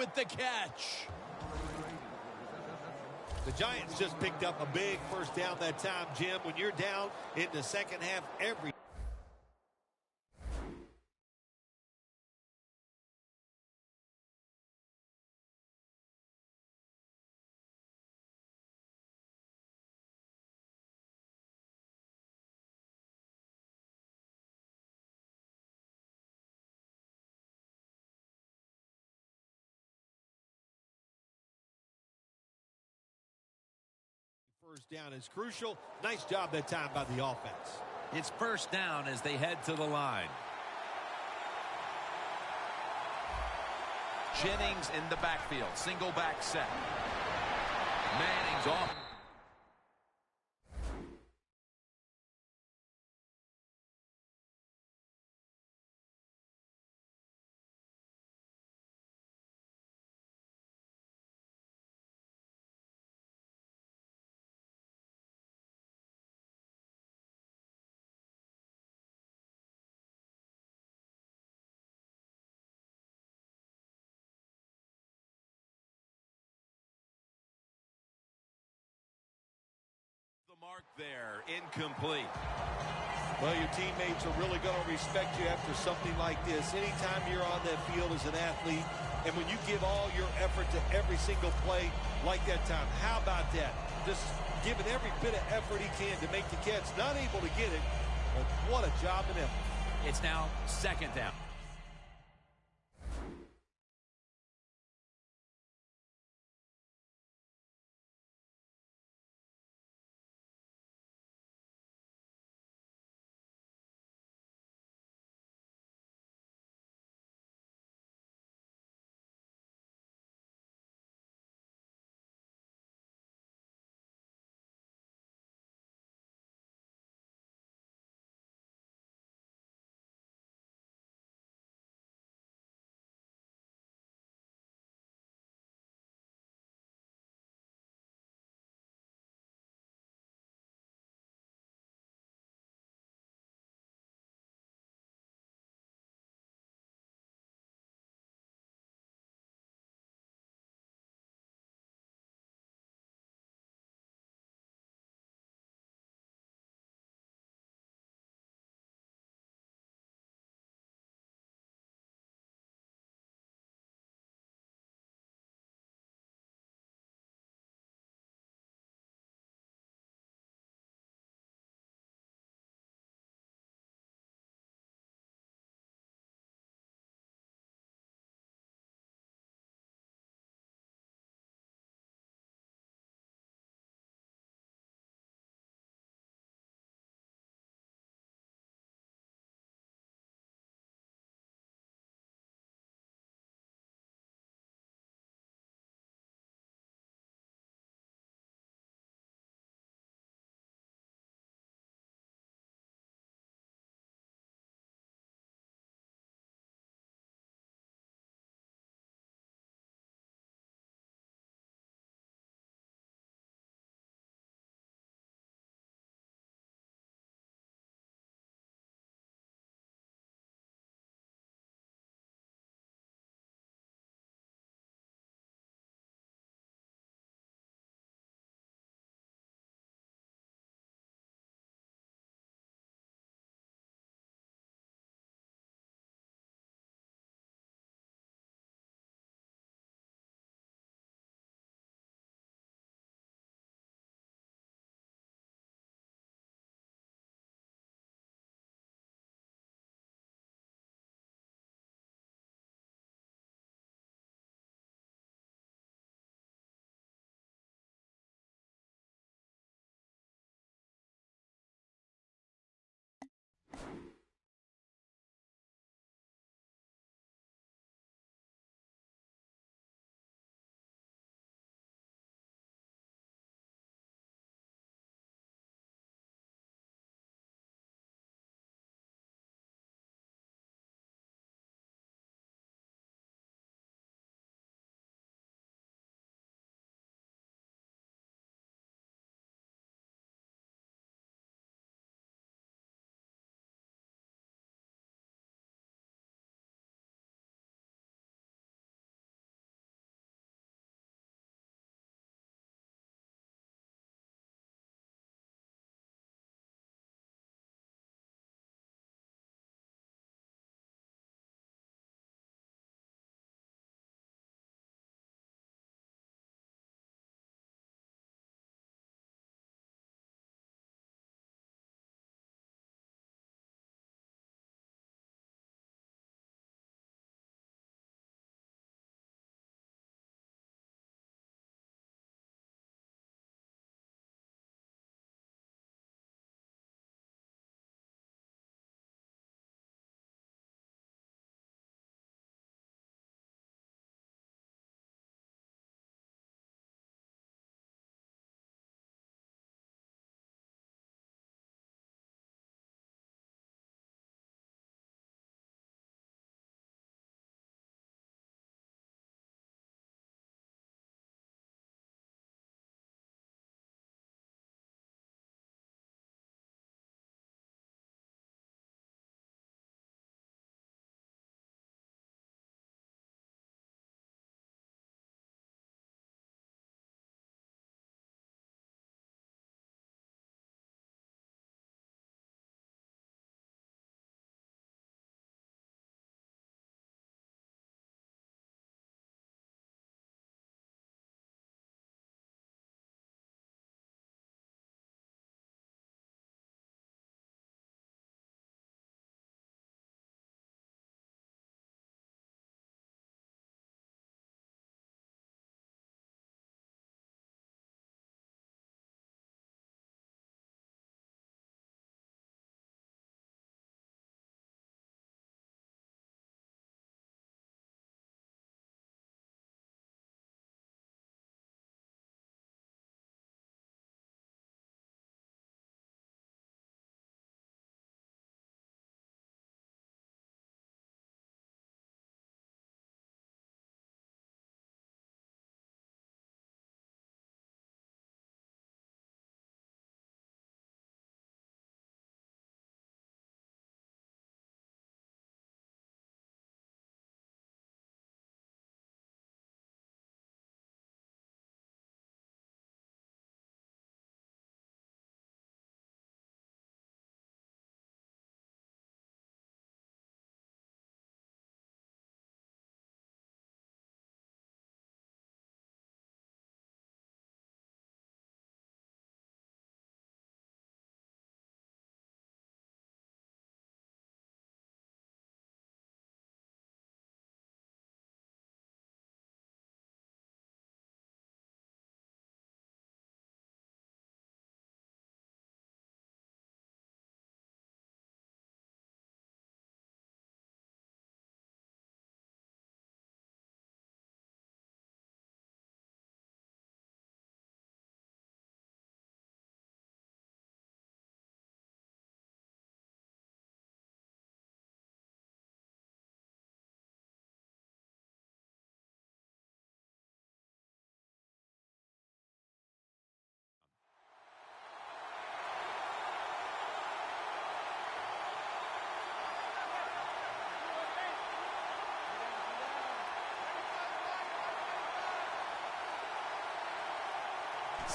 with the catch. The Giants just picked up a big first down that time, Jim. When you're down in the second half, every first down is crucial. Nice job that time by the offense. It's first down as they head to the line. Jennings in the backfield. Single back set. Manning's off. Mark there, incomplete. Well, your teammates are really going to respect you after something like this. Anytime you're on that field as an athlete, and when you give all your effort to every single play like that time, how about that? Just giving every bit of effort he can to make the catch. Not able to get it, but what a job and effort. It's now second down.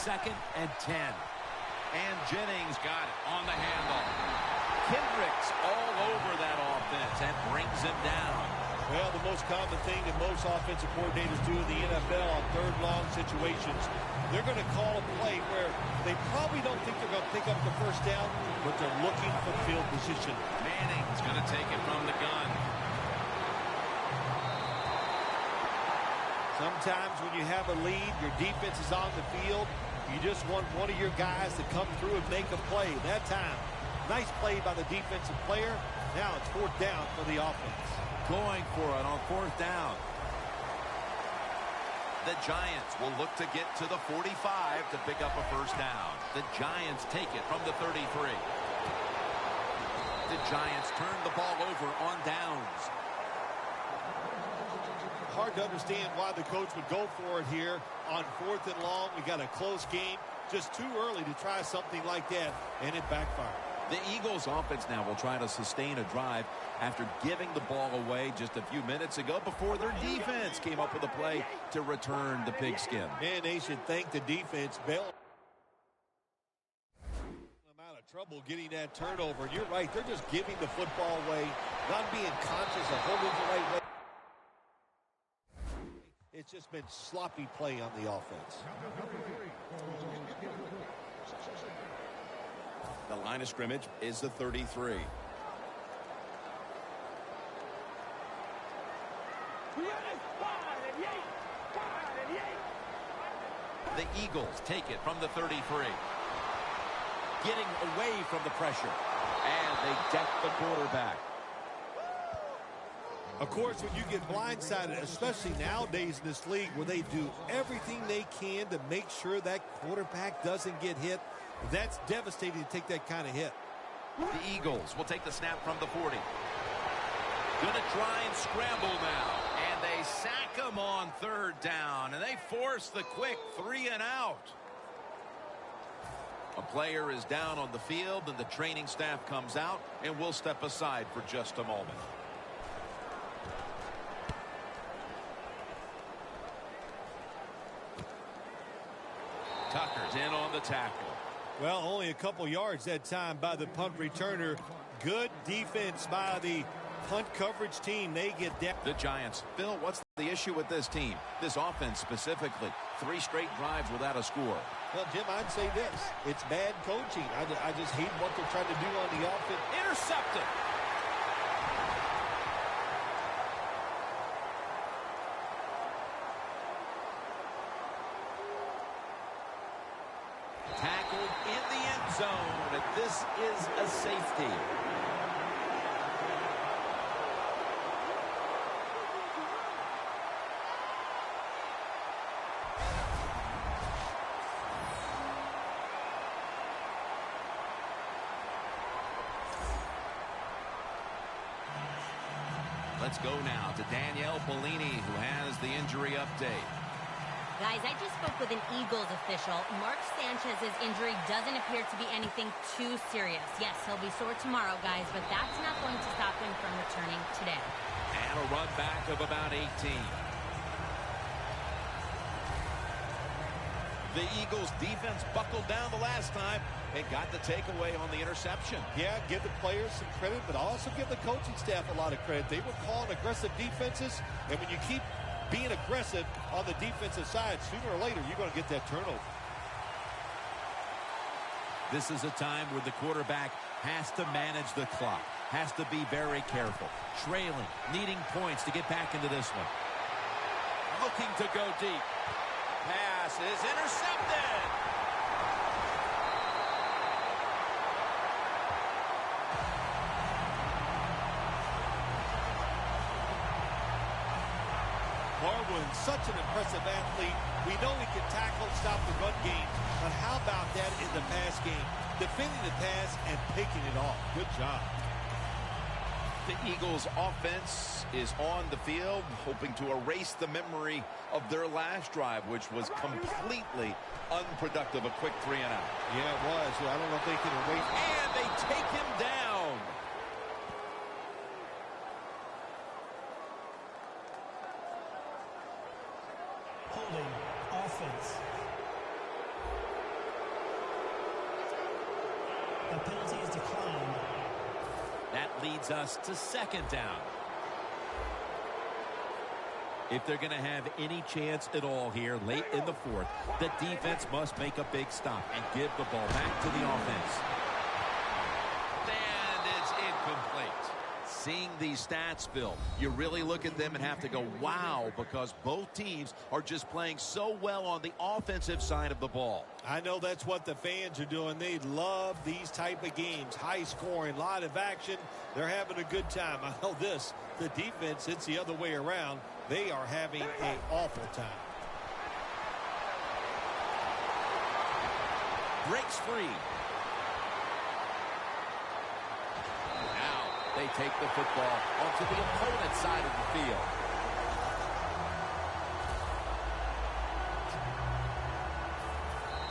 2nd and 10. And Jennings got it on the handle. Kendricks all over that offense and brings him down. Well, the most common thing that most offensive coordinators do in the NFL on third long situations, they're going to call a play where they probably don't think they're going to pick up the first down, but they're looking for field position. Manning's going to take it from the gun. Sometimes when you have a lead, your defense is on the field. You just want one of your guys to come through and make a play. That time, nice play by the defensive player. Now it's 4th down for the offense. Going for it on 4th down. The Giants will look to get to the 45 to pick up a first down. The Giants take it from the 33. The Giants turn the ball over on downs. Hard to understand why the coach would go for it here on 4th and long. We got a close game. Just too early to try something like that, and it backfired. The Eagles offense now will try to sustain a drive after giving the ball away just a few minutes ago before their defense came up with a play to return the pigskin. And they should thank the defense. Bell out of trouble getting that turnover. And you're right, they're just giving the football away, not being conscious of holding the right way. It's just been sloppy play on the offense. The line of scrimmage is the 33. The Eagles take it from the 33. Getting away from the pressure. And they deck the quarterback. Of course, when you get blindsided, especially nowadays in this league where they do everything they can to make sure that quarterback doesn't get hit, that's devastating to take that kind of hit. The Eagles will take the snap from the 40. Gonna try and scramble now. And they sack him on 3rd down. And they force the quick 3 and out. A player is down on the field and the training staff comes out and we'll step aside for just a moment. Tucker's in on the tackle. Well, only a couple yards that time by the punt returner. Good defense by the punt coverage team. They get down. The Giants. Bill, what's the issue with this team? This offense specifically. 3 straight drives without a score. Well, Jim, I'd say this. It's bad coaching. I just hate what they're trying to do on the offense. Intercepted. Tackled in the end zone, and this is a safety. Let's go now to Danielle Bellini, who has the injury update. Guys, I just spoke with an Eagles official. Mark Sanchez's injury doesn't appear to be anything too serious. Yes, he'll be sore tomorrow, guys, but that's not going to stop him from returning today. And a run back of about 18. The Eagles defense buckled down the last time and got the takeaway on the interception. Yeah, give the players some credit, but also give the coaching staff a lot of credit. They were calling aggressive defenses, and when you keep being aggressive on the defensive side, sooner or later, you're going to get that turnover. This is a time where the quarterback has to manage the clock, has to be very careful, trailing, needing points to get back into this one. Looking to go deep. Pass is intercepted. Barwin, such an impressive athlete. We know he can tackle, stop the run game, but how about that in the pass game? Defending the pass and picking it off. Good job. The Eagles offense is on the field, hoping to erase the memory of their last drive, which was completely unproductive. A quick 3 and out. Yeah, it was. I don't know if they can erase. And they take him down. Holding offense. The penalty is declined. That leads us to second down. If they're going to have any chance at all here late in the fourth, the defense must make a big stop and give the ball back to the offense. And it's incomplete. Seeing these stats, Phil, you really look at them and have to go, wow, because both teams are just playing so well on the offensive side of the ball. I know that's what the fans are doing. They love these type of games. High scoring, a lot of action. They're having a good time. I know this. The defense, it's the other way around. They are having an awful time. Breaks free. Now they take the football onto the opponent's side of the field.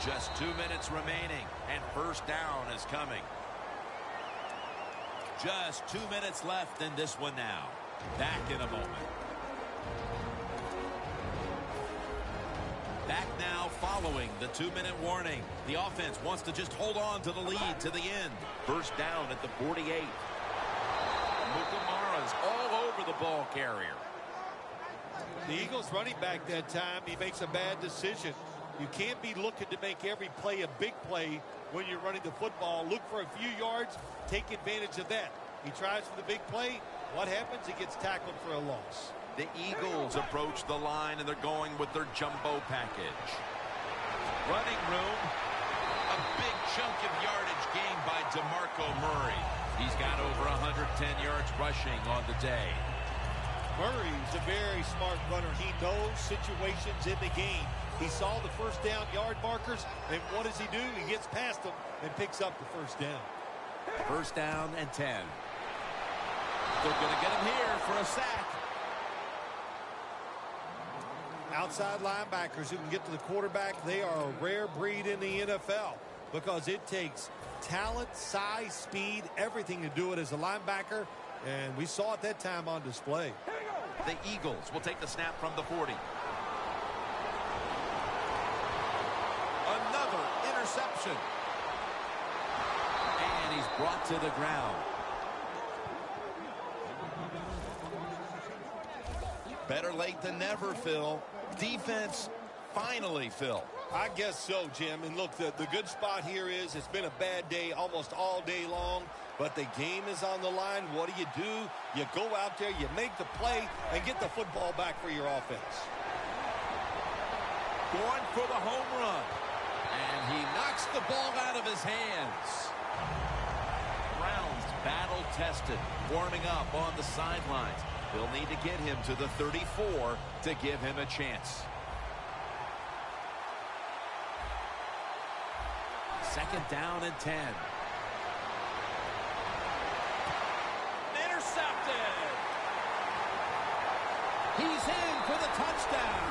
Just 2 minutes remaining, and first down is coming. Just 2 minutes left in this one now. Back in a moment. Back now following the 2-minute warning. The offense wants to just hold on to the lead to the end. First down at the 48. Mukamara's all over the ball carrier. The Eagles running back that time, he makes a bad decision. You can't be looking to make every play a big play when you're running the football. Look for a few yards, take advantage of that. He tries for the big play. What happens? He gets tackled for a loss. The Eagles approach the line, and they're going with their jumbo package. Running room. A big chunk of yardage gained by DeMarco Murray. He's got over 110 yards rushing on the day. Murray's a very smart runner. He knows situations in the game. He saw the first down yard markers, and what does he do? He gets past them and picks up the first down. First down and 10. They're going to get him here for a sack. Outside linebackers who can get to the quarterback, they are a rare breed in the NFL because it takes talent, size, speed, everything to do it as a linebacker, and we saw it that time on display. The Eagles will take the snap from the 40. Another interception. And he's brought to the ground. Better late than never, Phil. Defense, finally, Phil. I guess so, Jim. And look, the good spot here is it's been a bad day almost all day long, but the game is on the line. What do? You go out there, you make the play, and get the football back for your offense. Going for the home run. And he knocks the ball out of his hands. Browns battle-tested, warming up on the sidelines. They'll need to get him to the 34 to give him a chance. Second down and 10. Intercepted. He's in for the touchdown.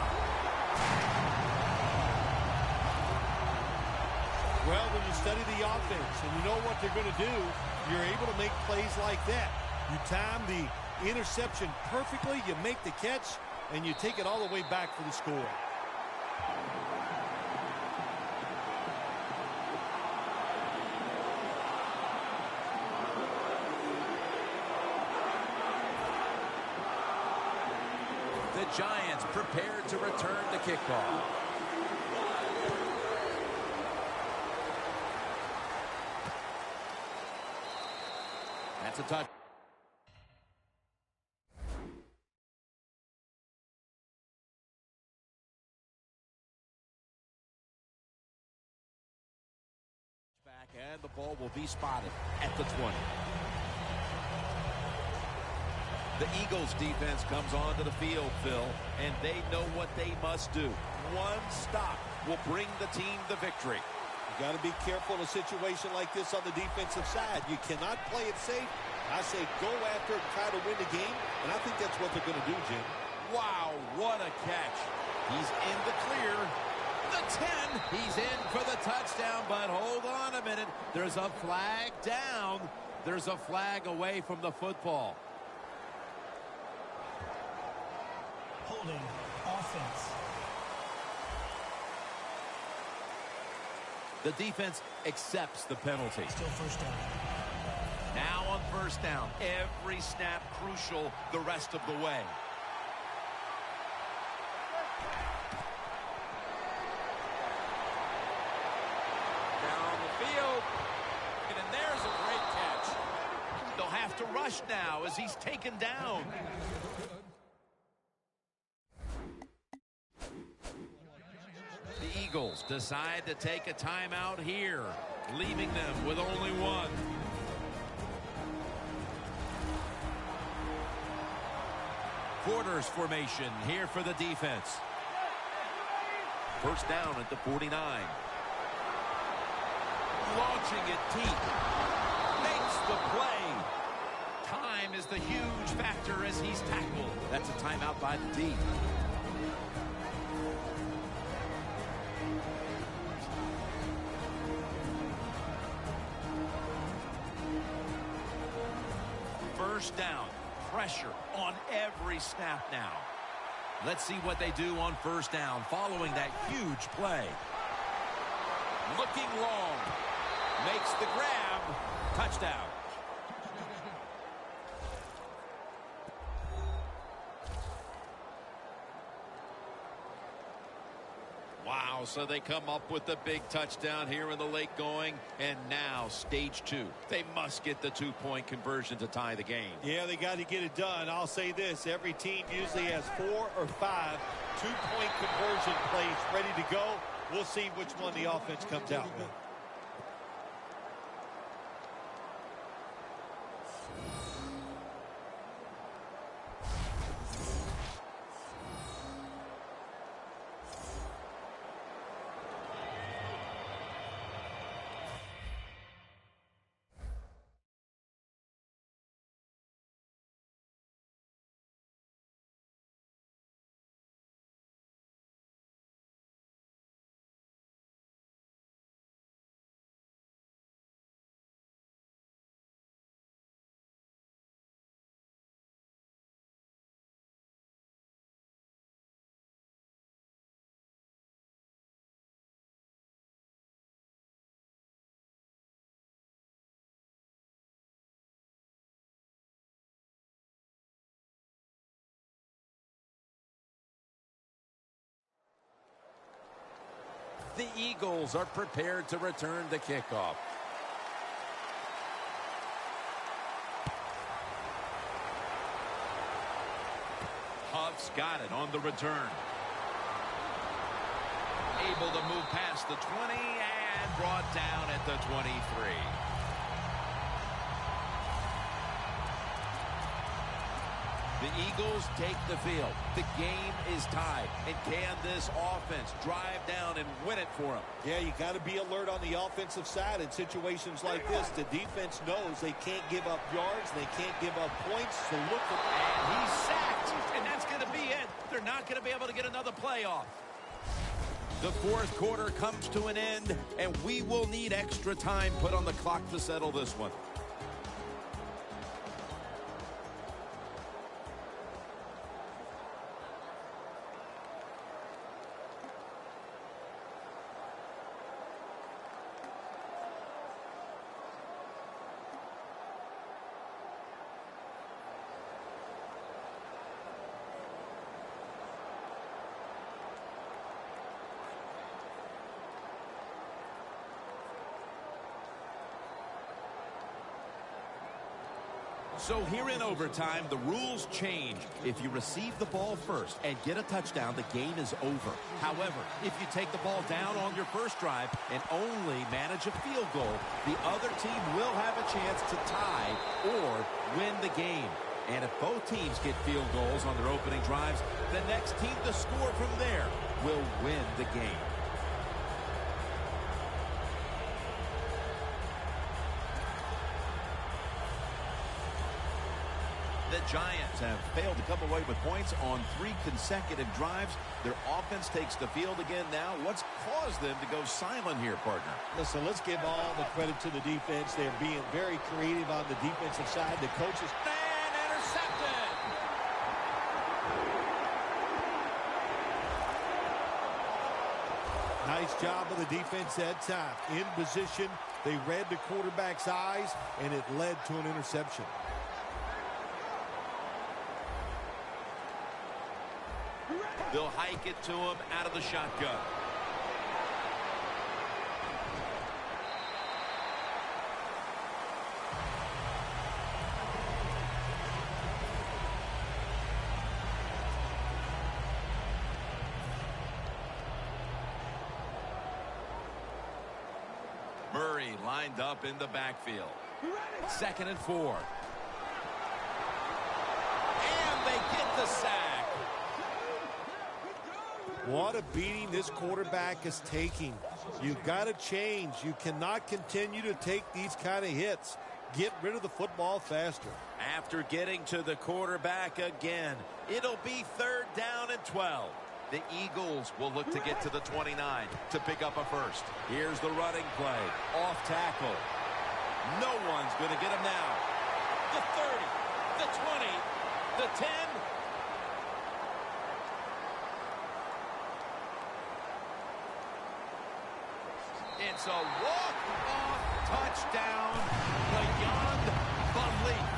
Well, when you study the offense and you know what they're going to do, you're able to make plays like that. You time the interception perfectly, you make the catch, and you take it all the way back for the score. The Giants prepared to return the kickoff. That's a touch. Back, and the ball will be spotted at the 20. The Eagles defense comes onto the field, Phil, and they know what they must do. One stop will bring the team the victory. You got to be careful in a situation like this on the defensive side. You cannot play it safe. I say go after it and try to win the game, and I think that's what they're going to do, Jim. Wow, what a catch. He's in the clear. The 10. He's in for the touchdown, but hold on a minute. There's a flag down. There's a flag away from the football. Holding, offense. The defense accepts the penalty. Still first down. Now on first down, every snap crucial the rest of the way. Down the field, and there's a great catch. They'll have to rush now as he's taken down. The Eagles decide to take a timeout here, leaving them with only one. Quarters formation here for the defense. First down at the 49. Launching it deep. Makes the play. Time is the huge factor as he's tackled. That's a timeout by the D. First down. Pressure on every snap now. Let's see what they do on first down following that huge play. Looking long. Makes the grab. Touchdown. Wow, so they come up with the big touchdown here in the late going, and now stage two. They must get the two-point conversion to tie the game. Yeah, they got to get it done. I'll say this, every team usually has 4 or 5 two-point conversion plays ready to go. We'll see which one the offense comes out with. The Eagles are prepared to return the kickoff. Huff's got it on the return. Able to move past the 20 and brought down at the 23. The Eagles take the field. The game is tied. And can this offense drive down and win it for them? Yeah, you got to be alert on the offensive side in situations like this. The defense knows they can't give up yards. They can't give up points. So look for... And he's sacked. And that's going to be it. They're not going to be able to get another play off. The fourth quarter comes to an end, and we will need extra time put on the clock to settle this one. So here in overtime, the rules change. If you receive the ball first and get a touchdown, the game is over. However, if you take the ball down on your first drive and only manage a field goal, the other team will have a chance to tie or win the game. And if both teams get field goals on their opening drives, the next team to score from there will win the game. The Giants have failed to come away with points on 3 consecutive drives. Their offense takes the field again now. What's caused them to go silent here, partner? Listen, let's give all the credit to the defense. They're being very creative on the defensive side. The coaches... And intercepted! Nice job of the defense that time. In position, they read the quarterback's eyes, and it led to an interception. They'll hike it to him out of the shotgun. Murray lined up in the backfield. 2nd and 4. And they get the sack. What a beating this quarterback is taking. You've got to change. You cannot continue to take these kind of hits. Get rid of the football faster. After getting to the quarterback again, it'll be 3rd down and 12. The Eagles will look to get to the 29 to pick up a first. Here's the running play. Off tackle. No one's going to get him now. The 30, the 20, the 10. It's a walk-off touchdown beyond belief.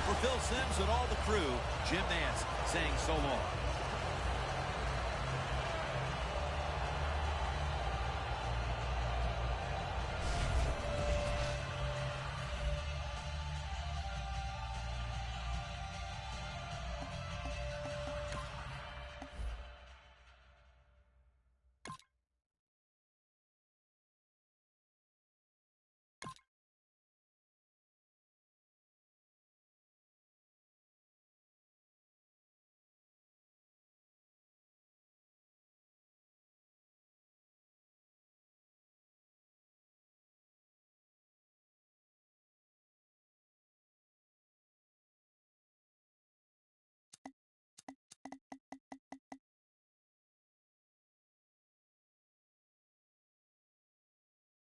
For Phil Simms and all the crew, Jim Nantz saying so long.